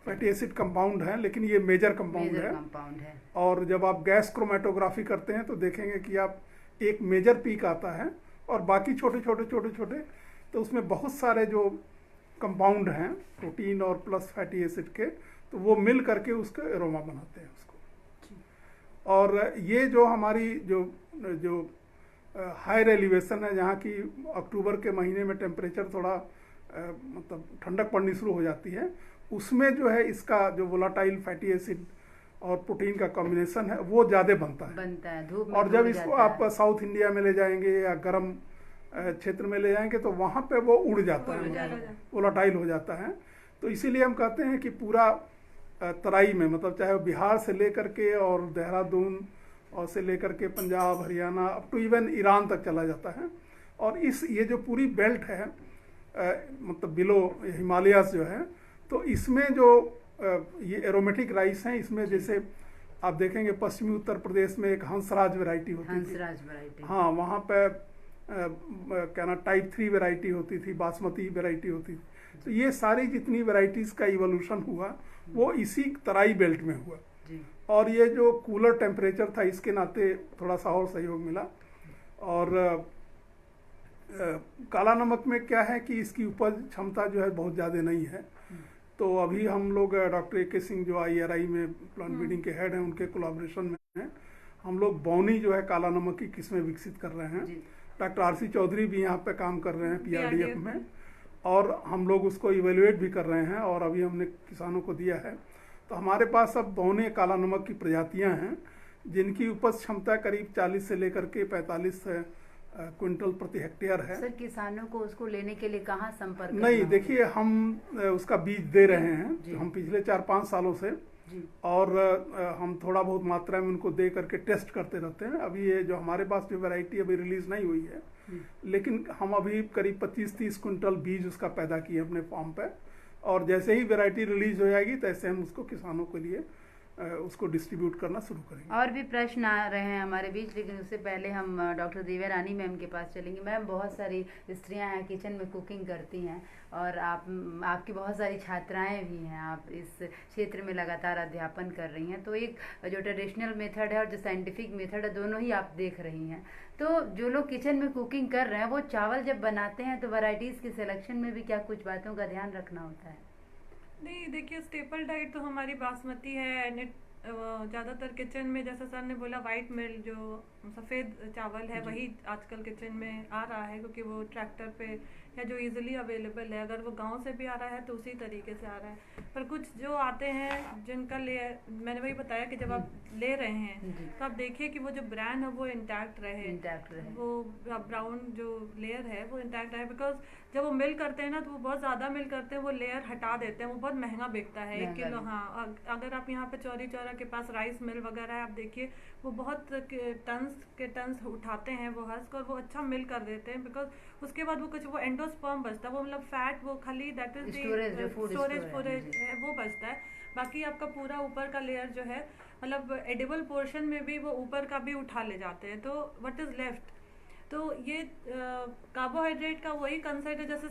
फैटी एसिड कंपाउंड हैं, लेकिन ये मेजर कंपाउंड है। और जब आप गैस क्रोमेटोग्राफी करते हैं तो देखेंगे कि आप एक मेजर पीक आता है और बाकी छोटे छोटे तो उसमें बहुत सारे जो कंपाउंड हैं प्रोटीन और प्लस फैटी एसिड के, तो वो मिल करके उसका एरोमा बनाते हैं उसको। और ये जो हमारी जो हायर एलिवेशन है, जहाँ की अक्टूबर के महीने में टेम्परेचर थोड़ा मतलब ठंडक पड़नी शुरू हो जाती है, उसमें जो है इसका जो वोलाटाइल फैटी एसिड और प्रोटीन का कॉम्बिनेशन है वो ज़्यादा बनता है धूप में। और जब इसको आप साउथ इंडिया में ले जाएंगे या गर्म क्षेत्र में ले जाएंगे तो वहाँ पे वो उड़ जाता है, वोलाटाइल हो जाता है। तो इसीलिए हम कहते हैं कि पूरा तराई में, मतलब चाहे बिहार से लेकर के और देहरादून और से लेकर के Punjab, Haryana, up to even Iran तक चला जाता है। और ये जो पूरी बेल्ट है मतलब बिलो हिमालयास जो है, तो इसमें जो ये एरोमेटिक राइस हैं, इसमें जैसे आप देखेंगे पश्चिमी उत्तर प्रदेश में एक हंसराज वैरायटी होती थी। हाँ, वहाँ पे क्या ना टाइप 3 वैरायटी होती थी, बासमती वैरायटी होती थी। तो ये सारी जितनी वैरायटीज का इवोल्यूशन हुआ वो इसी तराई बेल्ट में हुआ। और ये जो कूलर टेम्परेचर था इसके नाते थोड़ा सा और सहयोग मिला। और काला नमक में क्या है कि इसकी उपज क्षमता जो है बहुत ज़्यादा नहीं है। तो अभी हम लोग डॉक्टर AK सिंह जो IRI में प्लांट ब्रीडिंग के हेड हैं, उनके कोलैबोरेशन में हैं, हम लोग बौनी जो है काला नमक की किस्में विकसित कर रहे हैं। डॉक्टर RC चौधरी भी यहाँ पे काम कर रहे हैं PRDF में, और हम लोग उसको इवेल्युएट भी कर रहे हैं और अभी हमने किसानों को दिया है। तो हमारे पास अब बौने काला नमक की प्रजातियाँ हैं जिनकी उपज क्षमता करीब 40 से लेकर के 45 क्विंटल प्रति हेक्टेयर है। सर किसानों को उसको लेने के लिए कहाँ संपर्क नहीं, देखिए हम उसका बीज दे रहे हैं, हम पिछले 4-5 सालों से, और हम थोड़ा बहुत मात्रा में उनको दे करके टेस्ट करते रहते हैं। अभी ये जो हमारे पास जो वैरायटी अभी रिलीज नहीं हुई है, लेकिन हम अभी करीब 25-30 क्विंटल बीज उसका पैदा किए अपने फार्म पे, और जैसे ही वैरायटी रिलीज हो जाएगी तैसे हम उसको किसानों के लिए उसको डिस्ट्रीब्यूट करना शुरू करेंगे। और भी प्रश्न आ रहे हैं हमारे बीच, लेकिन उससे पहले हम डॉक्टर दिव्या रानी मैम के पास चलेंगे। मैम, बहुत सारी स्त्रियां हैं किचन में कुकिंग करती हैं और आपकी बहुत सारी छात्राएं भी हैं, आप इस क्षेत्र में लगातार अध्यापन कर रही हैं, तो एक जो ट्रेडिशनल मेथड है और जो साइंटिफिक मेथड है दोनों ही आप देख रही हैं। तो जो लोग किचन में कुकिंग कर रहे हैं वो चावल जब बनाते हैं तो वैरायटीज़ के सिलेक्शन में भी क्या कुछ बातों का ध्यान रखना होता है? नहीं, देखिए स्टेपल डाइट तो हमारी बासमती है। ज़्यादातर किचन में, जैसा सर ने बोला, वाइट मिल जो सफ़ेद चावल है वही आजकल किचन में आ रहा है, क्योंकि वो ट्रैक्टर पे या जो इजीली अवेलेबल है। अगर वो गांव से भी आ रहा है तो उसी तरीके से आ रहा है। पर कुछ जो आते हैं जिनका मैंने वही बताया कि जब आप ले रहे हैं तो आप देखिए कि वो जो ब्रांड है वो इंटैक्ट रहे, वो ब्राउन जो लेयर है वो इंटैक्ट रहे। बिकॉज जब वो मिल करते हैं ना तो वो बहुत ज़्यादा मिल करते हैं, वो लेयर हटा देते हैं, वो बहुत महंगा बिकता है 1 किलो। हाँ, अगर आप यहाँ पे चौरी चौरा के पास राइस मिल वगैरह है, आप देखिए वो बहुत टन्स उठाते हैं वो हस्क, और वो अच्छा मिल कर देते हैं। बिकॉज उसके बाद वो कुछ वो एंडोस्पर्म बचता है, वो मतलब फैट, वो खाली दैट इज स्टोरेज है वो बचता है। बाकी आपका पूरा ऊपर का लेयर जो है, मतलब एडिबल पोर्शन में भी वो ऊपर का भी उठा ले जाते हैं। तो व्हाट इज लेफ्ट, तो ये कार्बोहाइड्रेट का वही कंसेप्ट है जैसे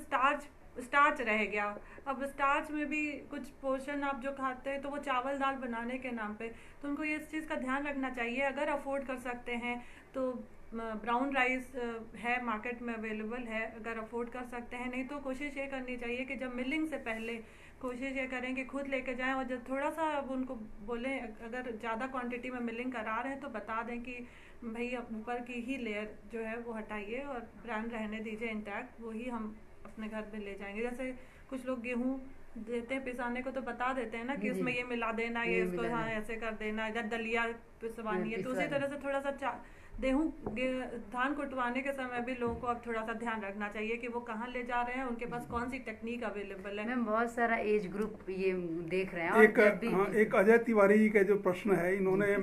स्टार्च रह गया। अब स्टार्च में भी कुछ पोर्शन आप जो खाते हैं तो वो चावल दाल बनाने के नाम पे, तो उनको ये इस चीज़ का ध्यान रखना चाहिए। अगर अफोर्ड कर सकते हैं तो ब्राउन राइस है, मार्केट में अवेलेबल है, अगर अफोर्ड कर सकते हैं। नहीं तो कोशिश ये करनी चाहिए कि जब मिलिंग से पहले कोशिश ये करें कि खुद लेके जाएं, और जब थोड़ा सा अब उनको बोलें, अगर ज़्यादा क्वांटिटी में मिलिंग करा रहे हैं तो बता दें कि भाई ऊपर की ही लेयर जो है वो हटाइए और ब्रांड रहने दीजिए इंटैक्ट, वही हम अपने घर में ले जाएंगे। जैसे कुछ लोग गेहूँ देते हैं पिसाने को तो बता देते हैं ना कि उसमें ये मिला देना, ये इसको हाँ ऐसे कर देना, या दलिया पिसवानी है। तो उसी तरह से थोड़ा सा धान कुटवाने के समय भी लोगों को अब थोड़ा सा ध्यान रखना चाहिए कि वो कहाँ ले जा रहे हैं, उनके पास कौन सी टेक्निक अवेलेबल है। मैम, बहुत सारा एज ग्रुप ये देख रहे हैं। और एक अजय तिवारी जी का जो प्रश्न है, इन्होंने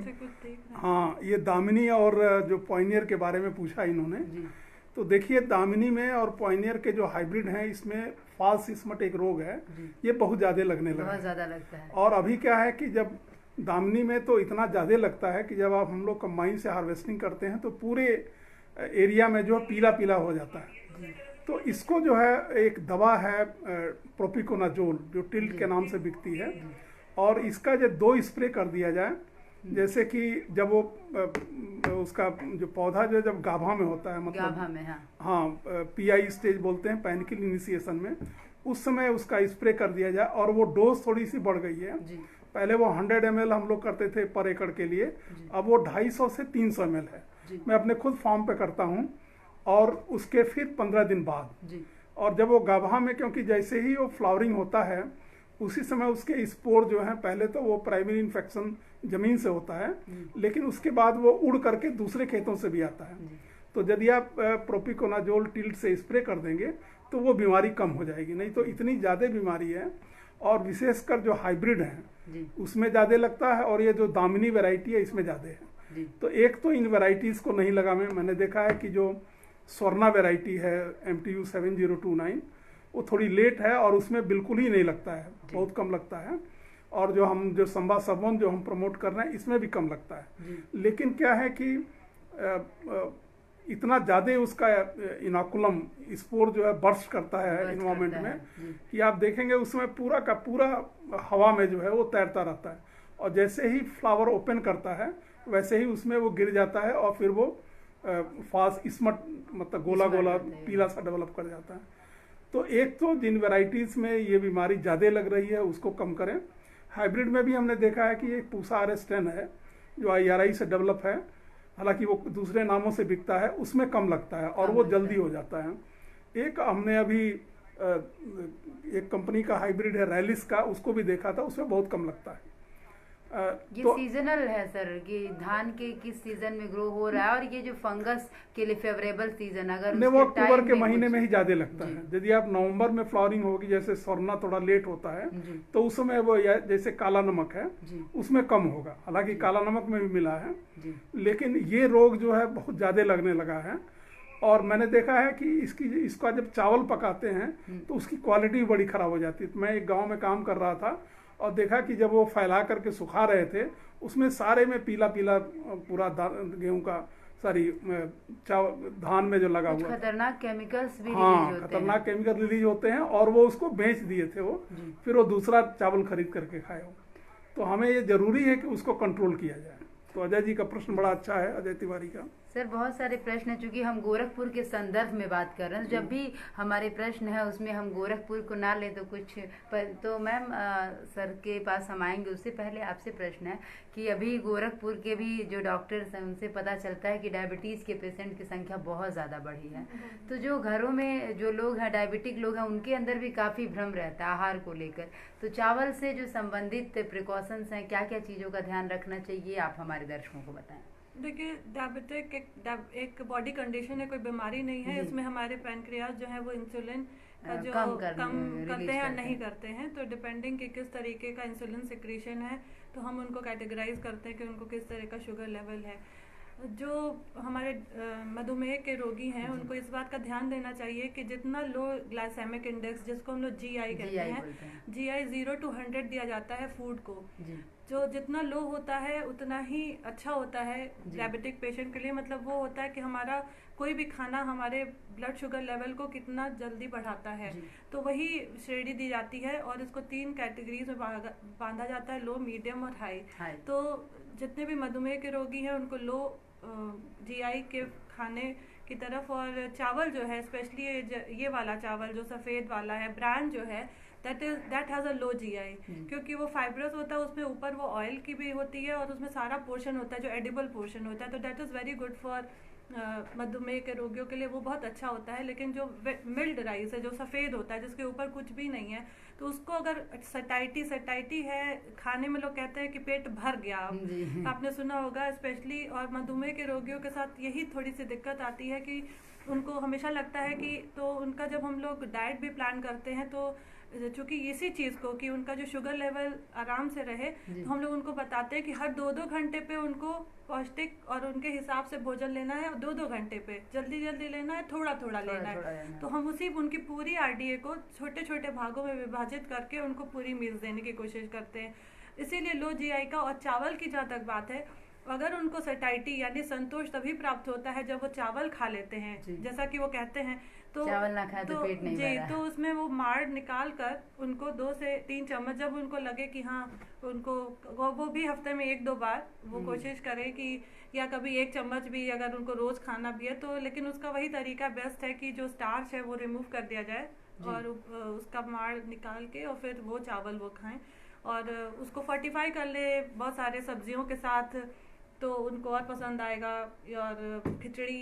हाँ ये दामिनी और जो पॉइनियर के बारे में पूछा इन्होंने। तो देखिए, दामिनी में और पॉइनियर के जो हाइब्रिड हैं इसमें फॉल्स स्मट एक रोग है, ये बहुत ज़्यादा लगने लगा, बहुत ज़्यादा लगता है। और अभी क्या है कि जब दामिनी में तो इतना ज़्यादा लगता है कि जब आप हम लोग कंबाइन से हार्वेस्टिंग करते हैं तो पूरे एरिया में जो पीला पीला हो जाता है। तो इसको जो है एक दवा है प्रोपिकोनाजोल, जो टिल्ट के नाम से बिकती है, और इसका जब 2 स्प्रे कर दिया जाए, जैसे कि जब वो उसका जो पौधा जो जब गाभा में होता है, मतलब गाभा में, हाँ PI स्टेज बोलते हैं, पैनिकल इनिशिएशन में, उस समय उसका स्प्रे कर दिया जाए। और वो डोज थोड़ी सी बढ़ गई है, पहले वो 100 ml हम लोग करते थे पर एकड़ के लिए, अब वो 250 से 300 ml है। मैं अपने खुद फार्म पे करता हूँ, और उसके फिर 15 दिन बाद, और जब वो गाभा में, क्योंकि जैसे ही वो फ्लावरिंग होता है उसी समय उसके स्पोर जो है, पहले तो वो प्राइमरी इन्फेक्शन जमीन से होता है, लेकिन उसके बाद वो उड़ करके दूसरे खेतों से भी आता है। तो यदि आप प्रोपिकोनाजोल टिल्ट से स्प्रे कर देंगे तो वो बीमारी कम हो जाएगी। नहीं तो इतनी ज़्यादा बीमारी है, और विशेषकर जो हाइब्रिड हैं उसमें ज़्यादा लगता है, और ये जो दामिनी वैरायटी है इसमें ज़्यादा है। तो एक तो इन वैरायटीज़ को नहीं लगा। मैंने देखा है कि जो स्वर्णा वैरायटी है MTU 7029, वो थोड़ी लेट है और उसमें बिल्कुल ही नहीं लगता है, बहुत कम लगता है। और जो हम जो संबा सबोन जो हम प्रमोट कर रहे हैं इसमें भी कम लगता है। लेकिन क्या है कि इतना ज़्यादा उसका इनाकुलम स्पोर जो है बर्स्ट करता है इन्वायरमेंट में, कि आप देखेंगे उसमें पूरा का पूरा हवा में जो है वो तैरता रहता है, और जैसे ही फ्लावर ओपन करता है वैसे ही उसमें वो गिर जाता है, और फिर वो फास्ट स्मट, मतलब गोला गोला पीला सा डेवलप कर जाता है। तो एक तो जिन वैरायटीज़ में ये बीमारी ज़्यादा लग रही है उसको कम करें। हाइब्रिड में भी हमने देखा है कि एक पूसा RS10 है जो IRI से डेवलप है, हालांकि वो दूसरे नामों से बिकता है, उसमें कम लगता है और वो जल्दी हो जाता है। एक हमने अभी एक कंपनी का हाइब्रिड है रैलिस का, उसको भी देखा था, उसमें बहुत कम लगता है। ये तो सीजनल है सर, कि धान के किस सीजन में ग्रो हो रहा है, और ये जो फंगस के लिए फेवरेबल सीजन अगर वो अक्टूबर के महीने में ही ज्यादा लगता है। यदि आप नवंबर में फ्लावरिंग होगी, जैसे स्वर्णा थोड़ा लेट होता है, तो उस समय वो जैसे काला नमक है उसमें कम होगा, हालांकि काला नमक में भी मिला है, लेकिन ये रोग जो है बहुत ज्यादा लगने लगा है। और मैंने देखा है कि इसका जब चावल पकाते हैं तो उसकी क्वालिटी बड़ी खराब हो जाती है। मैं एक गाँव में काम कर रहा था और देखा कि जब वो फैला करके सुखा रहे थे उसमें सारे में पीला पीला पूरा गेहूं का सारी धान में जो लगा हुआ था। खतरनाक केमिकल्स भी हाँ, रिलीज होते खतरनाक हैं। केमिकल रिलीज होते हैं और वो उसको बेच दिए थे वो, फिर वो दूसरा चावल खरीद करके खाए हो। तो हमें ये जरूरी है कि उसको कंट्रोल किया जाए। तो अजय जी का प्रश्न बड़ा अच्छा है, अजय तिवारी का। सर बहुत सारे प्रश्न हैं, चूंकि हम गोरखपुर के संदर्भ में बात कर रहे हैं, जब भी हमारे प्रश्न है उसमें हम गोरखपुर को ना ले तो कुछ तो मैम सर के पास हम आएंगे। उससे पहले आपसे प्रश्न है कि अभी गोरखपुर के भी जो डॉक्टर्स हैं उनसे पता चलता है कि डायबिटीज़ के पेशेंट की संख्या बहुत ज़्यादा बढ़ी है। तो जो घरों में जो लोग हैं डायबिटिक लोग हैं उनके अंदर भी काफ़ी भ्रम रहता है आहार को लेकर। तो चावल से जो संबंधित प्रिकॉशंस हैं, क्या क्या चीज़ों का ध्यान रखना चाहिए, आप हमारे दर्शकों को बताएं। देखिए, डायबिटिक एक बॉडी कंडीशन है, कोई बीमारी नहीं है। इसमें हमारे पैनक्रियाज जो है वो इंसुलिन का जो कम करते हैं या नहीं करते हैं। तो डिपेंडिंग कि किस तरीके का इंसुलिन सिक्रीशन है तो हम उनको कैटेगराइज करते हैं कि उनको किस तरह का शुगर लेवल है। जो हमारे मधुमेह के रोगी हैं उनको इस बात का ध्यान देना चाहिए कि जितना लो ग्लाइसेमिक इंडेक्स, जिसको हम लोग GI कहते हैं, GI 0 to 100 दिया जाता है फूड को। जो जितना लो होता है उतना ही अच्छा होता है डायबिटिक पेशेंट के लिए। मतलब वो होता है कि हमारा कोई भी खाना हमारे ब्लड शुगर लेवल को कितना जल्दी बढ़ाता है। तो वही श्रेणी दी जाती है और इसको 3 कैटेगरीज में बांधा जाता है, लो, मीडियम और हाई। तो जितने भी मधुमेह के रोगी हैं उनको लो GI के खाने की तरफ, और चावल जो है स्पेशली ये वाला चावल जो सफ़ेद वाला है ब्रांड जो है that has a low GI, क्योंकि वो फाइब्रस होता है, उसमें ऊपर वो ऑयल की भी होती है और उसमें सारा पोर्शन होता है जो एडिबल पोर्शन होता है। तो that is very good for मधुमेह के रोगियों के लिए, वो बहुत अच्छा होता है। लेकिन जो मिल्ड राइस है जो सफ़ेद होता है जिसके ऊपर कुछ भी नहीं है, तो उसको अगर सटाइटी है खाने में, लोग कहते हैं कि पेट भर गया, आपने सुना होगा स्पेशली। और मधुमेह के रोगियों के साथ यही थोड़ी सी दिक्कत आती है कि उनको हमेशा लगता है कि, तो उनका जब हम लोग डाइट भी प्लान करते हैं तो चूंकि इसी चीज़ को कि उनका जो शुगर लेवल आराम से रहे, तो हम लोग उनको बताते हैं कि हर 2-2 घंटे पे उनको पौष्टिक और उनके हिसाब से भोजन लेना है। 2-2 घंटे पे जल्दी लेना है, थोड़ा लेना है। तो हम उनकी पूरी RDA को छोटे छोटे भागों में विभाजित करके उनको पूरी मील्स देने की कोशिश करते हैं। इसीलिए लो GI का। और चावल की जहाँ तक बात है, अगर उनको सटाइटी यानी संतोष तभी प्राप्त होता है जब वो चावल खा लेते हैं, जैसा कि वो कहते हैं। तो चावल ना खाए तो पेट नहीं भरा। तो उसमें वो माड़ निकाल कर उनको 2 से 3 चम्मच, जब उनको लगे कि हाँ उनको, वो भी हफ्ते में 1-2 बार वो कोशिश करें कि, या कभी 1 चम्मच भी अगर उनको रोज खाना भी है तो, लेकिन उसका वही तरीका बेस्ट है कि जो स्टार्च है वो रिमूव कर दिया जाए और उसका माड़ निकाल के और फिर वो चावल वो खाएं और उसको फोर्टिफाई कर ले बहुत सारे सब्जियों के साथ, तो उनको और पसंद आएगा। और खिचड़ी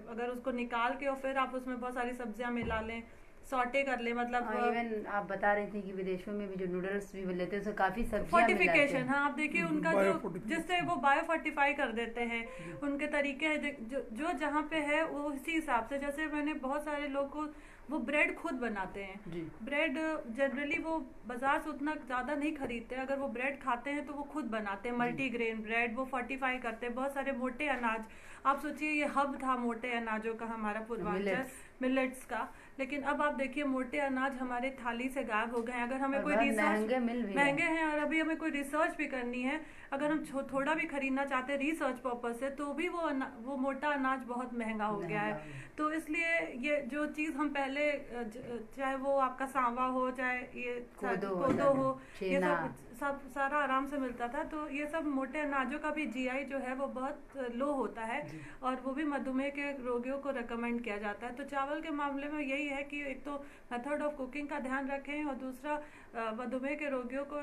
अगर उसको निकाल के और फिर आप उसमें बहुत सारी सब्जियां मिला लें, सॉटे कर ले, मतलब इवन आप बता रही थी कि विदेशों में भी जो नूडल्स भी लेते हैं उसमें काफी सब्जियां फोर्टिफिकेशन। हाँ, आप देखिए उनका जो जिससे वो बायो फोर्टिफाई कर देते हैं, उनके तरीके हैं जो जहाँ पे है वो उसी हिसाब से। जैसे मैंने बहुत सारे लोग को, वो ब्रेड खुद बनाते हैं। ब्रेड जनरली वो बाजार से उतना ज्यादा नहीं खरीदते, अगर वो ब्रेड खाते हैं तो वो खुद बनाते हैं मल्टीग्रेन ब्रेड, वो फोर्टिफाई करते हैं। बहुत सारे मोटे अनाज, आप सोचिए ये हब था मोटे अनाजों का हमारा पूर्वांचल, मिलेट्स का, लेकिन अब आप देखिए मोटे अनाज हमारे थाली से गायब हो गए हैं। अगर हमें कोई रिसर्च, महंगे हैं और अभी हमें कोई रिसर्च भी करनी है, अगर हम थोड़ा भी खरीदना चाहते हैं रिसर्च पर्पज से, तो भी वो मोटा अनाज बहुत महंगा हो गया है। तो इसलिए ये जो चीज़ हम पहले, चाहे वो आपका सांवा हो चाहे ये कोदो हो, ये सब सारा आराम से मिलता था। तो ये सब मोटे अनाजों का भी GI जो है वो बहुत लो होता है और वो भी मधुमेह के रोगियों को रिकमेंड किया जाता है। तो चावल के मामले में यही है कि एक तो मेथड ऑफ कुकिंग का ध्यान रखें और दूसरा मधुमेह के रोगियों को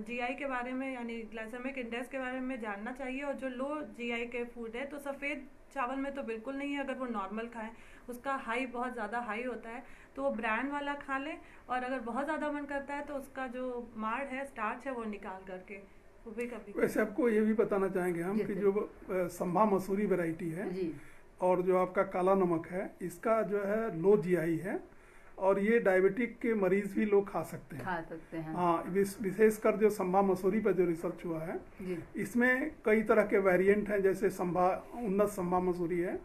GI के बारे में यानी ग्लाइसेमिक इंडेक्स के बारे में जानना चाहिए। और जो लो GI के फूड है तो सफ़ेद चावल में तो बिल्कुल नहीं है, अगर वो नॉर्मल खाएं, उसका हाई बहुत ज़्यादा हाई होता है, तो वो ब्रांड वाला खा लें। और अगर बहुत ज़्यादा मन करता है तो उसका जो माड़ है, स्टार्च है, वो निकाल करके वो भी कभी। वैसे आपको ये भी बताना चाहेंगे हम कि जो संभा मसूरी वैरायटी है और जो आपका काला नमक है, इसका जो है लो GI है और ये डायबिटिक के मरीज भी लोग खा सकते हैं। हाँ, विशेषकर जो संभा मसूरी पर जो रिसर्च हुआ है, इसमें कई तरह के वेरिएंट हैं। जैसे उन्नत संभा मसूरी है,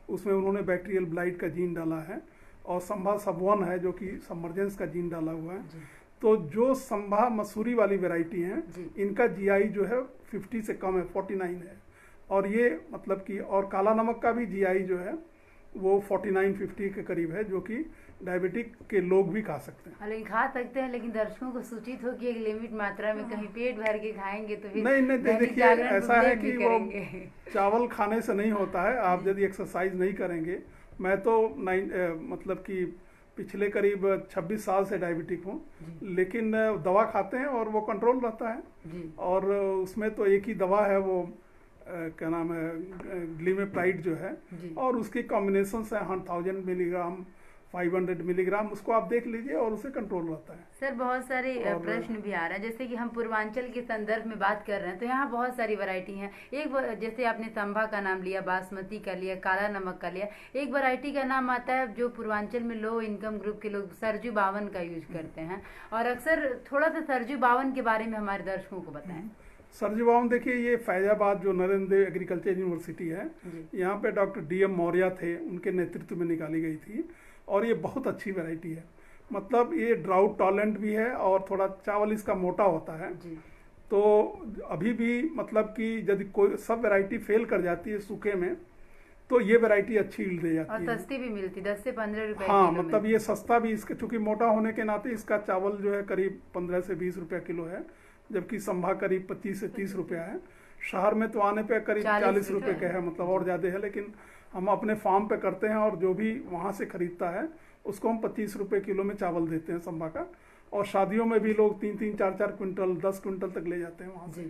उसमें उन्होंने बैक्टीरियल ब्लाइट का जीन डाला है, और संभा सब 1 है जो कि सबमर्जेंस का जीन डाला हुआ है। तो जो संभा मसूरी वाली वैरायटी हैं जी। इनका जीआई जो है 50 से कम है, 49 है। और ये मतलब कि और काला नमक का भी जीआई जो है वो 49-50 के करीब है, जो कि डायबिटिक के लोग भी खा सकते हैं। लेकिन खा सकते हैं, लेकिन दर्शकों को सूचित हो कि एक लिमिट मात्रा में, कहीं पेट भर के खाएंगे तो फिर नहीं दैनिक देखिए, जागरण को ऐसा है blame कि भी वो करेंगे। चावल खाने से नहीं होता है। आप यदि एक्सरसाइज नहीं करेंगे, मैं तो मतलब कि पिछले करीब 26 साल से डायबिटिक हूँ, लेकिन दवा खाते हैं और वो कंट्रोल रहता है। जी। और उसमें तो एक ही दवा है, वो क्या नाम है, ग्लिमेप्राइड जो है, जी। और उसकी कॉम्बिनेशन है 1000 मिलीग्राम, 500 मिलीग्राम, उसको आप देख लीजिए और उसे कंट्रोल रहता है। सर बहुत सारे और प्रश्न भी आ रहे हैं, जैसे कि हम पूर्वांचल के संदर्भ में बात कर रहे हैं तो यहाँ बहुत सारी वैरायटी हैं। जैसे आपने संभा का नाम लिया, बासमती का लिया, काला नमक का लिया, एक वैरायटी का नाम आता है जो पूर्वांचल में लो इनकम ग्रुप के लोग सरजू 52 का यूज करते हैं। और अक्सर थोड़ा सा सरजू 52 के बारे में हमारे दर्शकों को बताएं। सरजू 52 देखिए, ये फैजाबाद जो नरेंद्र देव एग्रीकल्चर यूनिवर्सिटी है, यहाँ पे डॉक्टर DM मौर्य थे, उनके नेतृत्व में निकाली गई थी। और ये बहुत अच्छी वैरायटी है, मतलब ये ड्राउट टॉलरेंट भी है और थोड़ा चावल इसका मोटा होता है। जी। तो अभी भी मतलब कि यदि कोई सब वैरायटी फेल कर जाती है सूखे में, तो ये वैरायटी अच्छी यील्ड दे जाती और है। सस्ती भी मिलती, 10 से 15 रुपए हाँ, किलो मतलब में। ये सस्ता भी, इसके चूंकि मोटा होने के नाते इसका चावल जो है करीब 15 से 20 रुपया किलो है, जबकि संभा करीब 25 से 30 रुपया है। शहर में तो आने पे करीब 40 रुपये का है, मतलब और ज़्यादा है। लेकिन हम अपने फार्म पे करते हैं और जो भी वहाँ से खरीदता है उसको हम 25 रुपये किलो में चावल देते हैं संभा का। और शादियों में भी लोग 3-3, 4-4 क्विंटल, 10 क्विंटल तक ले जाते हैं वहाँ से।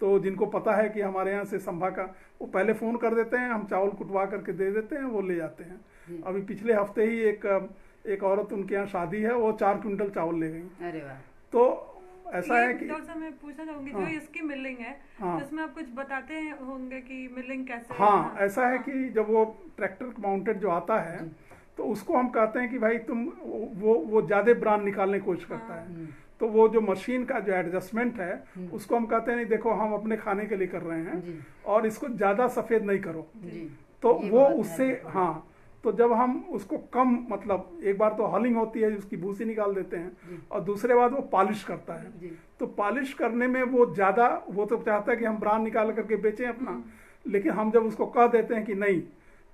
तो जिनको पता है कि हमारे यहाँ से संभा का, वो पहले फ़ोन कर देते हैं, हम चावल कुटवा करके दे देते हैं, वो ले जाते हैं। अभी पिछले हफ्ते ही एक औरत, उनके यहाँ शादी है, वो 4 क्विंटल चावल ले गई। अरे वाह। तो ऐसा है कि डॉक्टर साहब मैं पूछना चाहूंगी, हाँ, जो इसकी मिलिंग है, हाँ, तो इसमें आप कुछ बताते होंगे कि मिलिंग कैसे? हाँ, ऐसा है कि जब वो ट्रैक्टर माउंटेड जो आता है, तो उसको हम कहते हैं कि भाई तुम वो ज़्यादा ब्रांड निकालने की कोशिश करता है। तो वो जो मशीन का जो एडजस्टमेंट है, उसको हम कहते हैं नहीं देखो, हम अपने खाने के लिए कर रहे हैं और इसको ज़्यादा सफ़ेद नहीं करो। तो वो उससे, हाँ, तो जब हम उसको कम, मतलब एक बार तो हॉलिंग होती है, उसकी भूसी निकाल देते हैं, और दूसरे बाद वो पॉलिश करता है। तो पॉलिश करने में वो ज़्यादा, वो तो चाहता है कि हम ब्रांड निकाल करके बेचें अपना, लेकिन हम जब उसको कह देते हैं कि नहीं,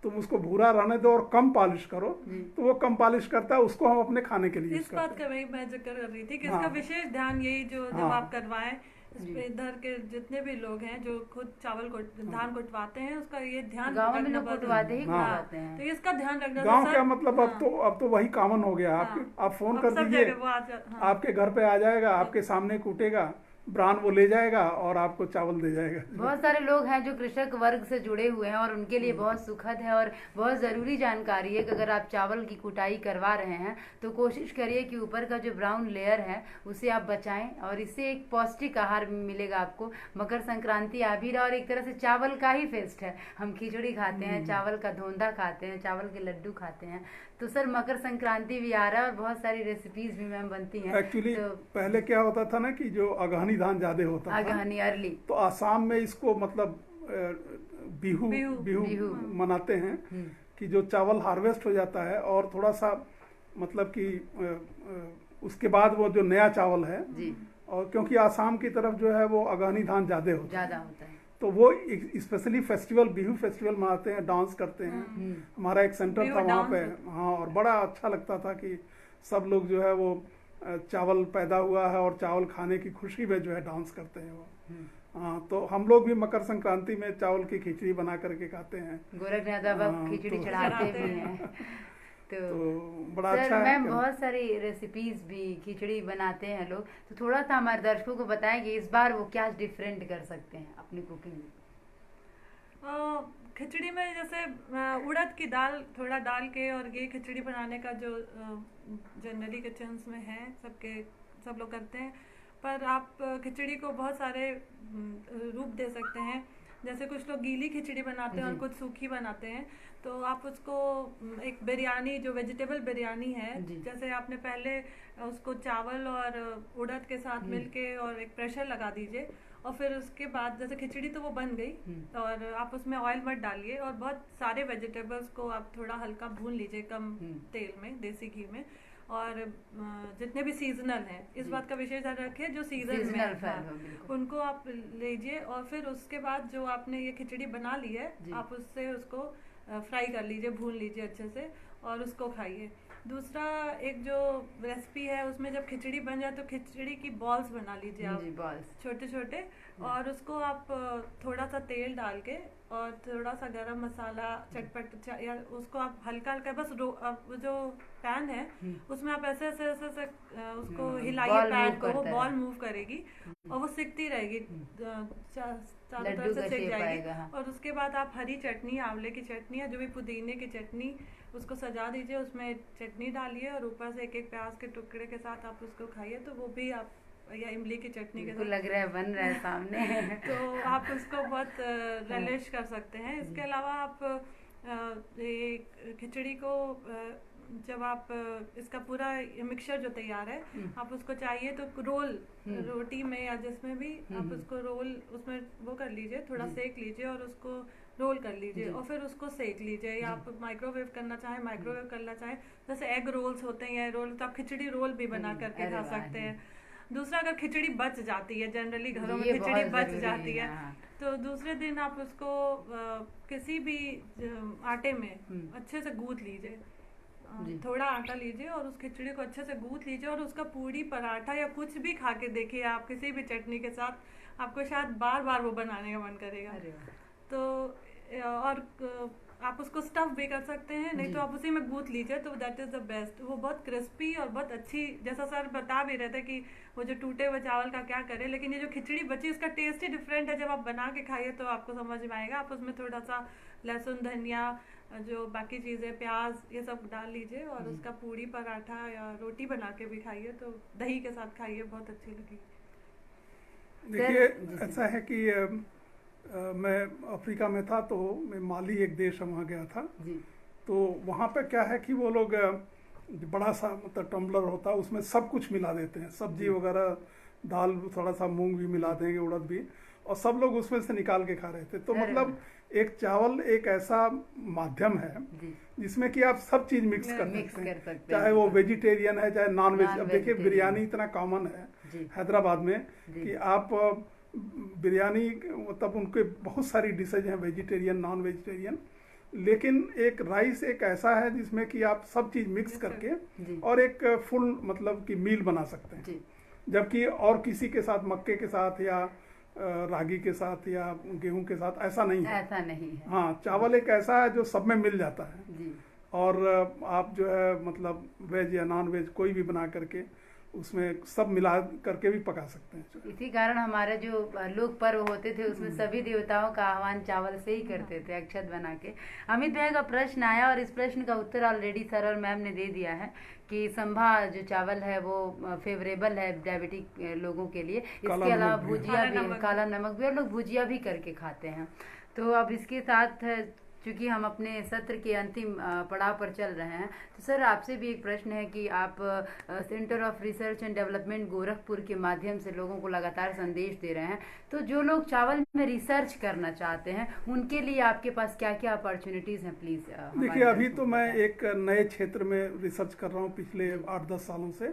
तुम उसको भूरा रहने दो और कम पॉलिश करो, तो वो कम पॉलिश करता है, उसको हम अपने खाने के लिए इस बात का वही मैं जिक्र कर रही थी कि हाँ, इसका विशेष ध्यान यही जो जब हाँ, आप करवाएं, इधर के जितने भी लोग हैं जो खुद चावल को धान कुटवाते हैं, उसका ये ध्यान गाँव में रखना लोग बहुत कुटवाते ही जरूरी है। कुटवाते हैं। तो इसका ध्यान रखना गांव सर। क्या मतलब, हाँ, अब तो वही कॉमन हो गया। आप फोन अब कर सब दीजिए, जगह वो हाँ, आपके घर पे आ जाएगा, आपके सामने कूटेगा, ब्रांड वो ले जाएगा और आपको चावल दे जाएगा। बहुत सारे लोग हैं जो कृषक वर्ग से जुड़े हुए हैं और उनके लिए बहुत सुखद है और बहुत ज़रूरी जानकारी है कि अगर आप चावल की कुटाई करवा रहे हैं तो कोशिश करिए कि ऊपर का जो ब्राउन लेयर है उसे आप बचाएं, और इससे एक पौष्टिक आहार मिलेगा आपको। मकर संक्रांति आ भी रहा और एक तरह से चावल का ही फेस्ट है। हम खिचड़ी खाते हैं, चावल का धोंधा खाते हैं, चावल के लड्डू खाते हैं। तो सर मकर संक्रांति भी आ रहा है और बहुत सारी रेसिपीज भी मैम बनती हैं। एक्चुअली तो पहले क्या होता था ना कि जो अगहनी धान ज्यादा होता था, अगहनी अर्ली, तो आसाम में इसको मतलब बिहू बिहू मनाते हैं कि जो चावल हार्वेस्ट हो जाता है और थोड़ा सा मतलब कि उसके बाद वो जो नया चावल है जी, और क्योंकि आसाम की तरफ जो है वो अगहनी धान ज्यादा होता है, तो वो स्पेशली फेस्टिवल, बिहू फेस्टिवल मनाते हैं, डांस करते हैं। हमारा एक सेंटर था वहाँ पे, हाँ, और बड़ा अच्छा लगता था कि सब लोग जो है वो चावल पैदा हुआ है और चावल खाने की खुशी में जो है डांस करते हैं वो। हाँ, तो हम लोग भी मकर संक्रांति में चावल की खिचड़ी बना करके खाते हैं। गोरखनाथ बाबा खिचड़ी चढ़ाते भी हैं। तो बड़ा सर अच्छा है। मैम बहुत सारी रेसिपीज भी खिचड़ी बनाते हैं लोग, तो थोड़ा सा हमारे दर्शकों को बताएं कि इस बार वो क्या डिफरेंट कर सकते हैं अपनी कुकिंग में। खिचड़ी में जैसे उड़द की दाल थोड़ा डाल के, और ये खिचड़ी बनाने का जो जनरली किचन्स में है सब लोग करते हैं, पर आप खिचड़ी को बहुत सारे रूप दे सकते हैं। जैसे कुछ लोग गीली खिचड़ी बनाते हैं और कुछ सूखी बनाते हैं, तो आप उसको एक बिरयानी, जो वेजिटेबल बिरयानी है, जैसे आपने पहले उसको चावल और उड़द के साथ मिलके और एक प्रेशर लगा दीजिए, और फिर उसके बाद जैसे खिचड़ी तो वो बन गई, और आप उसमें ऑयल मत डालिए और बहुत सारे वेजिटेबल्स को आप थोड़ा हल्का भून लीजिए कम तेल में, देसी घी में, और जितने भी सीजनल हैं इस बात का विशेष ध्यान रखें, जो सीजन में सीजनल फल हाँ, हो, बिल्कुल। उनको आप लीजिए। और फिर उसके बाद जो आपने ये खिचड़ी बना ली है जी। आप उससे उसको फ्राई कर लीजिए, भून लीजिए अच्छे से और उसको खाइए। दूसरा एक जो रेसिपी है उसमें जब खिचड़ी बन जाए तो खिचड़ी की बॉल्स बना लीजिए आप, जी, बॉल्स। छोटे छोटे, और उसको आप थोड़ा सा तेल डाल के और थोड़ा सा गरम मसाला चटपट या उसको आप हल्का हल्का बस वो जो पैन है उसमें आप ऐसे ऐसे ऐसे, ऐसे उसको हिलाइए बॉल पैन मूव को, वो करता बॉल रहे। मूव करेगी और वो सिकती रहेगी, चारों लड्डू तरफ से का सिक शेप जाएगी। आएगा, हाँ। और उसके बाद आप हरी चटनी, आंवले की चटनी या जो भी पुदीने की चटनी, उसको सजा दीजिए, उसमें चटनी डालिए और ऊपर से एक एक प्याज के टुकड़े के साथ आप उसको खाइए, तो वो भी आप, या इमली की चटनी के बिल्कुल साथ लग रहा है बन रहा है सामने। तो आप उसको बहुत रिलिश कर सकते हैं। इसके अलावा आप ये खिचड़ी को जब आप इसका पूरा मिक्सचर जो तैयार है आप उसको चाहिए तो रोल, रोटी में या जिसमें भी आप उसको रोल उसमें वो कर लीजिए, थोड़ा सेक लीजिए और उसको रोल कर लीजिए और फिर उसको सेक लीजिए, या आप माइक्रोवेव करना चाहें माइक्रोवेव करना चाहें, जैसे एग रोल्स होते हैं रोल, तो आप खिचड़ी रोल भी बना करके अरे खा वाह, सकते हैं। दूसरा, अगर खिचड़ी बच जाती है, जनरली घरों में ये खिचड़ी बहुत बच जरूरी जाती है, हाँ। तो दूसरे दिन आप उसको किसी भी आटे में अच्छे से गूंथ लीजिए, थोड़ा आटा लीजिए और उस खिचड़ी को अच्छे से गूंथ लीजिए और उसका पूरी पराठा या कुछ भी खा के देखिए आप किसी भी चटनी के साथ, आपको शायद बार बार वो बनाने का मन करेगा। अरे वाह। तो और आप उसको स्टफ भी कर सकते हैं, नहीं तो आप उसी में गूंथ लीजिए, तो दैट इज द बेस्ट। वो बहुत क्रिस्पी और बहुत अच्छी, जैसा सर बता भी रहे थे कि वो जो टूटे हुए चावल का क्या करें, लेकिन ये जो खिचड़ी बची उसका टेस्ट ही डिफरेंट है। जब आप बना के खाइए तो आपको समझ में आएगा। आप उसमें थोड़ा सा लहसुन, धनिया, जो बाकी चीज़ें, प्याज, ये सब डाल लीजिए और उसका पूड़ी पराठा या रोटी बना के भी खाइए, तो दही के साथ खाइए, बहुत अच्छी लगी। देखिए ऐसा है कि मैं अफ्रीका में था, तो मैं माली एक देश है वहाँ गया था जी। तो वहाँ पे क्या है कि वो लोग बड़ा सा मतलब टम्बलर होता है, उसमें सब कुछ मिला देते हैं, सब्जी वगैरह, दाल, थोड़ा सा मूंग भी मिला देंगे, उड़द भी, और सब लोग उसमें से निकाल के खा रहे थे। तो मतलब एक चावल एक ऐसा माध्यम है जिसमें कि आप सब चीज मिक्स कर सकते हैं, चाहे वो वेजिटेरियन है चाहे नॉन वेज। अब देखिए बिरयानी इतना कॉमन है हैदराबाद में कि आप बिरयानी, मतलब उनके बहुत सारी डिशेज हैं, वेजिटेरियन, नॉन वेजिटेरियन, लेकिन एक राइस एक ऐसा है जिसमें कि आप सब चीज मिक्स करके और एक फुल मतलब कि मील बना सकते हैं। जबकि और किसी के साथ, मक्के के साथ या रागी के साथ या गेहूं के साथ ऐसा नहीं है। ऐसा नहीं है। हाँ, चावल एक ऐसा है जो सब में मिल जाता है जी। और आप जो है मतलब वेज या नॉन वेज कोई भी बना करके उसमें सब मिला करके भी पका सकते हैं। इसी कारण हमारे जो लोक पर्व होते थे उसमें सभी देवताओं का आह्वान चावल से ही करते थे, अक्षत बना के। अमित भाई का प्रश्न आया और इस प्रश्न का उत्तर ऑलरेडी सर और मैम ने दे दिया है कि संभा जो चावल है वो फेवरेबल है डायबिटिक लोगों के लिए। इसके अलावा भुजिया भी, काला नमक भी, और लोग भुजिया भी करके खाते हैं। तो अब इसके साथ चूंकि हम अपने सत्र के अंतिम पड़ाव पर चल रहे हैं, तो सर आपसे भी एक प्रश्न है कि आप centre of research and development Gorakhpur के माध्यम से लोगों को लगातार संदेश दे रहे हैं, तो जो लोग चावल में रिसर्च करना चाहते हैं उनके लिए आपके पास क्या क्या अपॉर्चुनिटीज हैं, प्लीज। देखिए अभी तो मैं एक नए क्षेत्र में रिसर्च कर रहा हूँ पिछले 8-10 सालों से,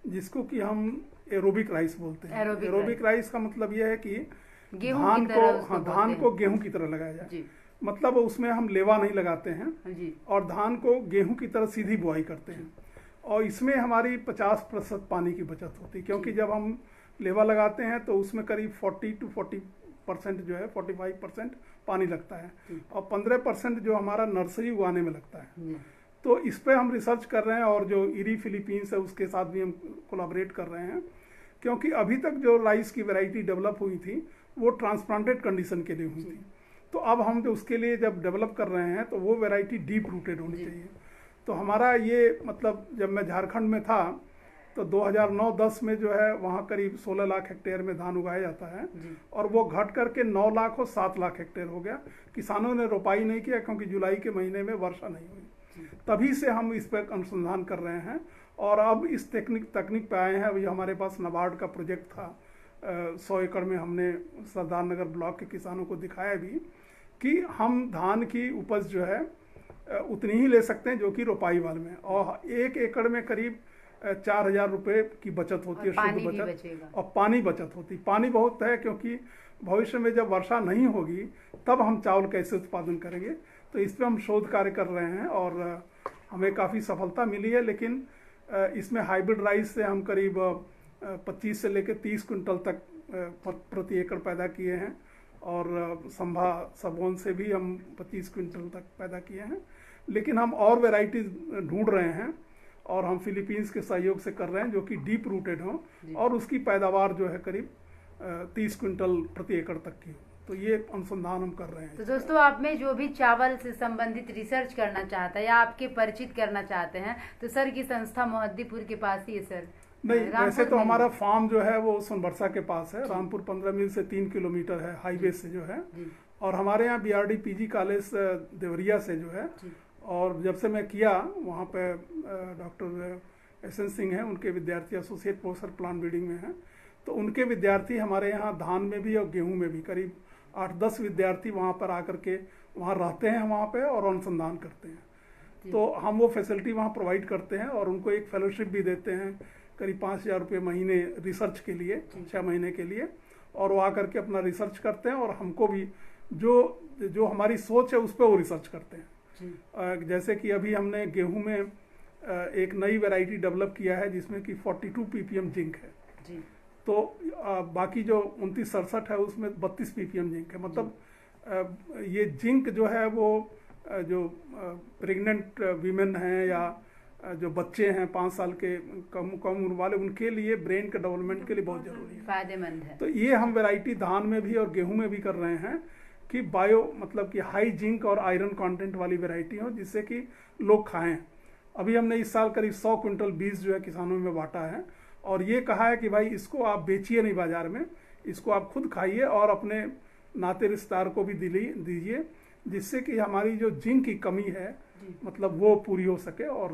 जिसको कि हम एरोबिक राइस बोलते हैं। एरोबिक राइस का मतलब यह है कि धान को गेहूं की तरह लगाया जाए, मतलब उसमें हम लेवा नहीं लगाते हैं जी। और धान को गेहूं की तरह सीधी बुआई करते हैं, और इसमें हमारी 50% पानी की बचत होती है, क्योंकि जब हम लेवा लगाते हैं तो उसमें करीब 40% जो है 45% पानी लगता है और 15% जो हमारा नर्सरी उगाने में लगता है। तो इस पे हम रिसर्च कर रहे हैं और जो इरी फिलीपींस है उसके साथ भी हम कोलैबोरेट कर रहे हैं, क्योंकि अभी तक जो राइस की वैरायटी डेवलप हुई थी वो ट्रांसप्लांटेड कंडीशन के लिए हुई थी। तो अब हम जो उसके लिए जब डेवलप कर रहे हैं तो वो वैरायटी डीप रूटेड होनी चाहिए। तो हमारा ये मतलब जब मैं झारखंड में था तो 2009-10 में जो है वहाँ करीब 16 लाख हेक्टेयर में धान उगाया जाता है और वो घट करके 9 लाख और 7 लाख हेक्टेयर हो गया। किसानों ने रोपाई नहीं किया क्योंकि जुलाई के महीने में वर्षा नहीं हुई। तभी से हम इस पर अनुसंधान कर रहे हैं और अब इस तकनीक पे आए हैं। अभी हमारे पास नाबार्ड का प्रोजेक्ट था, 100 एकड़ में हमने सरदार नगर ब्लॉक के किसानों को दिखाया भी कि हम धान की उपज जो है उतनी ही ले सकते हैं जो कि रोपाई वाले में, और 1 एकड़ में करीब 4,000 रुपये की बचत होती है, शुद्ध पानी भी बचत, बचेगा। और पानी बचत होती। पानी बहुत है, क्योंकि भविष्य में जब वर्षा नहीं होगी तब हम चावल कैसे उत्पादन करेंगे। तो इस पर हम शोध कार्य कर रहे हैं और हमें काफ़ी सफलता मिली है। लेकिन इसमें हाइब्रिड राइस से हम करीब 25 से लेकर 30 क्विंटल तक प्रति एकड़ पैदा किए हैं, और संभा सबोन से भी हम 25 क्विंटल तक पैदा किए हैं। लेकिन हम और वेराइटीज ढूंढ रहे हैं, और हम फिलीपींस के सहयोग से कर रहे हैं जो कि डीप रूटेड हो और उसकी पैदावार जो है करीब 30 क्विंटल प्रति एकड़ तक की हो। तो ये अनुसंधान हम कर रहे हैं। तो दोस्तों, आप में जो भी चावल से संबंधित रिसर्च करना चाहता है या आपके परिचित करना चाहते हैं तो सर की संस्था मोहद्दीपुर के पास ही है सर। नहीं, वैसे तो हमारा फार्म जो है वो सोनबरसा के पास है, रामपुर 15 मील से 3 किलोमीटर है हाईवे से जो है। और हमारे यहाँ BRD PG कॉलेज देवरिया से जो है। और जब से मैं किया वहाँ पे डॉक्टर SN सिंह हैं, उनके विद्यार्थी एसोसिएट प्रोफेसर प्लांट ब्रीडिंग में हैं। तो उनके विद्यार्थी हमारे यहाँ धान में भी और गेहूं में भी करीब 8-10 विद्यार्थी वहाँ पर आकर के वहाँ रहते हैं वहाँ पे और अनुसंधान करते हैं। तो हम वो फैसिलिटी वहाँ प्रोवाइड करते हैं और उनको एक फेलोशिप भी देते हैं करीब 5,000 रुपये महीने रिसर्च के लिए, 6 महीने के लिए। और वो आकर के अपना रिसर्च करते हैं और हमको भी जो हमारी सोच है उस पर वो रिसर्च करते हैं। जैसे कि अभी हमने गेहूं में एक नई वैरायटी डेवलप किया है जिसमें कि 42 ppm जिंक है जी। तो बाकी जो 29-67 है उसमें 32 ppm जिंक है। मतलब ये जिंक जो है वो जो प्रेग्नेंट वीमेन हैं या जो बच्चे हैं 5 साल के कम उम्र वाले, उनके लिए ब्रेन के डेवलपमेंट के लिए बहुत जरूरी है, फायदेमंद है। तो ये हम वैरायटी धान में भी और गेहूं में भी कर रहे हैं कि बायो मतलब कि हाई जिंक और आयरन कंटेंट वाली वैरायटी हो जिससे कि लोग खाएं। अभी हमने इस साल करीब 100 क्विंटल बीज जो है किसानों में बांटा है और ये कहा है कि भाई इसको आप बेचिए नहीं बाजार में, इसको आप खुद खाइए और अपने नाते रिश्तेदार को भी दीजिए, जिससे कि हमारी जो जिंक की कमी है मतलब वो पूरी हो सके। और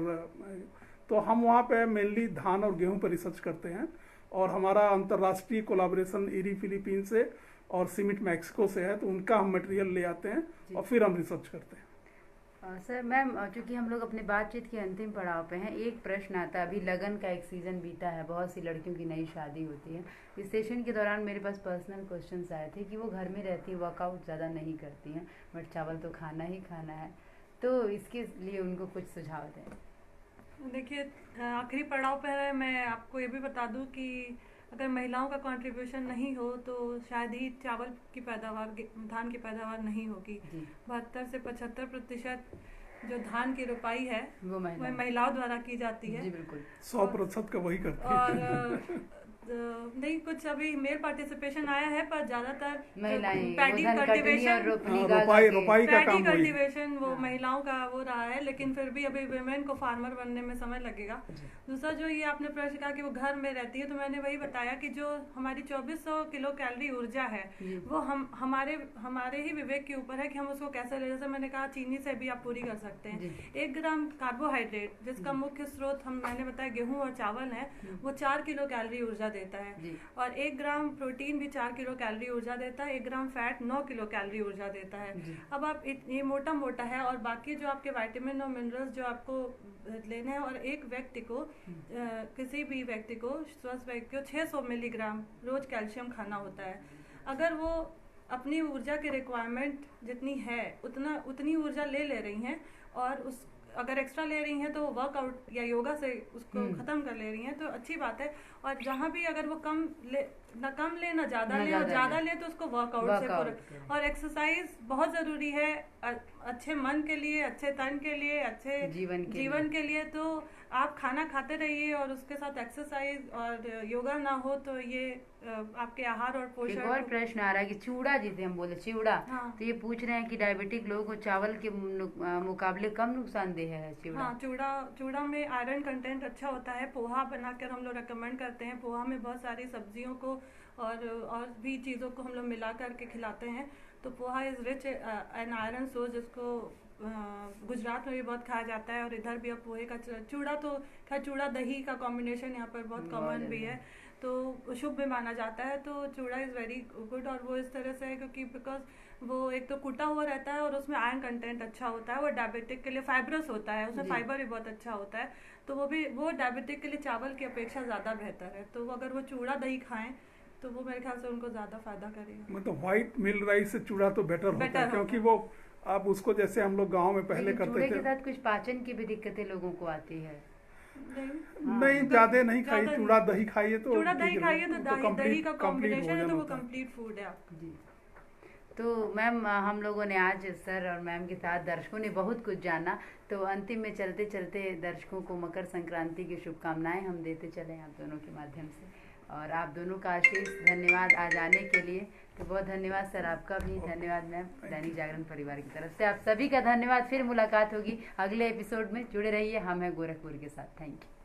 तो हम वहाँ पे मेनली धान और गेहूं पर रिसर्च करते हैं और हमारा अंतर्राष्ट्रीय कोलाबोरेशन ईरी फिलीपीन से और सीमिट मैक्सिको से है, तो उनका हम मटेरियल ले आते हैं और फिर हम रिसर्च करते हैं। सर मैम, चूंकि हम लोग अपने बातचीत के अंतिम पड़ाव पे हैं, एक प्रश्न आता है। अभी लगन का एक सीज़न बीता है, बहुत सी लड़कियों की नई शादी होती है। इस सेशन के दौरान मेरे पास पर्सनल क्वेश्चंस आए थे कि वो घर में रहती, वर्कआउट ज़्यादा नहीं करती हैं, बट चावल तो खाना ही खाना है, तो इसके लिए उनको कुछ सुझाव दें। देखिए, आखिरी पड़ाव पर है, मैं आपको ये भी बता दूं कि अगर महिलाओं का कंट्रीब्यूशन नहीं हो तो शायद ही चावल की पैदावार, धान की पैदावार नहीं होगी। 72 से 75% जो धान की रोपाई है वो महिलाओं द्वारा की जाती है। जी बिल्कुल, 100% का वही करते हैं। और नहीं, कुछ अभी मेल पार्टिसिपेशन आया है पर ज्यादातर महिलाएं पैडी कल्टीवेशन, रोपाई का काम कल्टीवेशन वो महिलाओं का वो रहा है, लेकिन फिर भी अभी वुमेन को फार्मर बनने में समय लगेगा। दूसरा जो ये आपने प्रश्न कहा कि वो घर में रहती है, तो मैंने वही बताया कि जो हमारी 2400 किलो कैलोरी ऊर्जा है वो हमारे ही विवेक के ऊपर है कि हम उसको कैसे ले। जैसे मैंने कहा चीनी से भी आप पूरी कर सकते हैं। 1 ग्राम कार्बोहाइड्रेट जिसका मुख्य स्रोत मैंने बताया गेहूं और चावल है, वो 4 किलो कैलोरी ऊर्जा देता है। और 1 ग्राम प्रोटीन भी 4 किलो कैलोरी ऊर्जा देता है। 1 ग्राम फैट 9 किलो कैलोरी ऊर्जा देता है। अब आप ये मोटा है और बाकी जो आपके विटामिन और मिनरल्स जो आपको लेने हैं, और एक व्यक्ति को किसी भी व्यक्ति को, स्वस्थ व्यक्ति को 600 मिलीग्राम रोज कैल्शियम खाना होता है। अगर वो अपनी ऊर्जा की रिक्वायरमेंट जितनी है उतनी ऊर्जा ले रही हैं और अगर एक्स्ट्रा ले रही हैं तो वर्कआउट या योगा से उसको खत्म कर ले रही हैं तो अच्छी बात है। और जहाँ भी अगर वो कम ले ना ज्यादा ले, और ज्यादा ले तो उसको वर्कआउट से पूरा। और एक्सरसाइज बहुत जरूरी है अच्छे मन के लिए, अच्छे तन के लिए, अच्छे जीवन के लिए। तो आप खाना खाते रहिए और उसके साथ एक्सरसाइज और योगा ना हो तो ये आपके आहार और पोषण। एक और प्रश्न आ रहा है कि चूड़ा, जिसे हम बोले चिवड़ा, तो ये पूछ रहे हैं कि डायबिटिक लोगों को चावल के मुकाबले कम नुकसानदेह है चिवड़ा। हाँ, चूड़ा में आयरन कंटेंट अच्छा होता है। पोहा बनाकर हम लोग रिकमेंड करते हैं। पोहा में बहुत सारी सब्जियों को और भी चीज़ों को हम लोग मिला करके खिलाते हैं। तो poha is rich an iron source, जिसको गुजरात में भी बहुत खाया जाता है और इधर भी अब पोहे का चूड़ा, तो खैर चूड़ा दही का कॉम्बिनेशन यहाँ पर बहुत कॉमन भी है। तो शुभ भी माना जाता है। तो चूड़ा इज़ वेरी गुड, और वो इस तरह से है क्योंकि बिकॉज वो एक तो कुटा हुआ रहता है और उसमें आयरन कंटेंट अच्छा होता है, वो डायबिटिक के लिए फाइब्रस होता है, उसमें फाइबर भी बहुत अच्छा होता है, तो वो डायबिटिक के लिए चावल की अपेक्षा ज़्यादा बेहतर है। तो अगर वो चूड़ा दही खाएं तो वो मेरे ख्याल से उनको ज़्यादा फायदा करेगा। मतलब व्हाइट मिल राइस से चूड़ा तो बेटर होता है, होता क्योंकि है। वो आप उसको जैसे हम लोग गांव में पहले लेकिन करते चूड़े थे। के साथ कुछ पाचन की भी दिक्कतें लोगों को आती है। नहीं, ज्यादा नहीं खाइए, ज़्यादा चूड़ा दही खाइए तो चूड़ा दही ठीक खाइए है, तो दही complete- का complete कॉम्बिनेशन है, भोजन तो वो होता है। कंप्लीट फूड है आपका। जी। तो मैम हम लोगों ने आज सर और मैम के साथ दर्शकों ने बहुत कुछ जाना। तो अंतिम में चलते चलते दर्शकों को मकर संक्रांति की शुभकामनाएं हम देते चले आप दोनों के माध्यम से, और आप दोनों का आशीष धन्यवाद आज आने के लिए। तो बहुत धन्यवाद सर, आपका भी धन्यवाद मैम, दैनिक जागरण परिवार की तरफ से आप सभी का धन्यवाद। फिर मुलाकात होगी अगले एपिसोड में, जुड़े रहिए, हम हैं गोरखपुर के साथ। Thank you.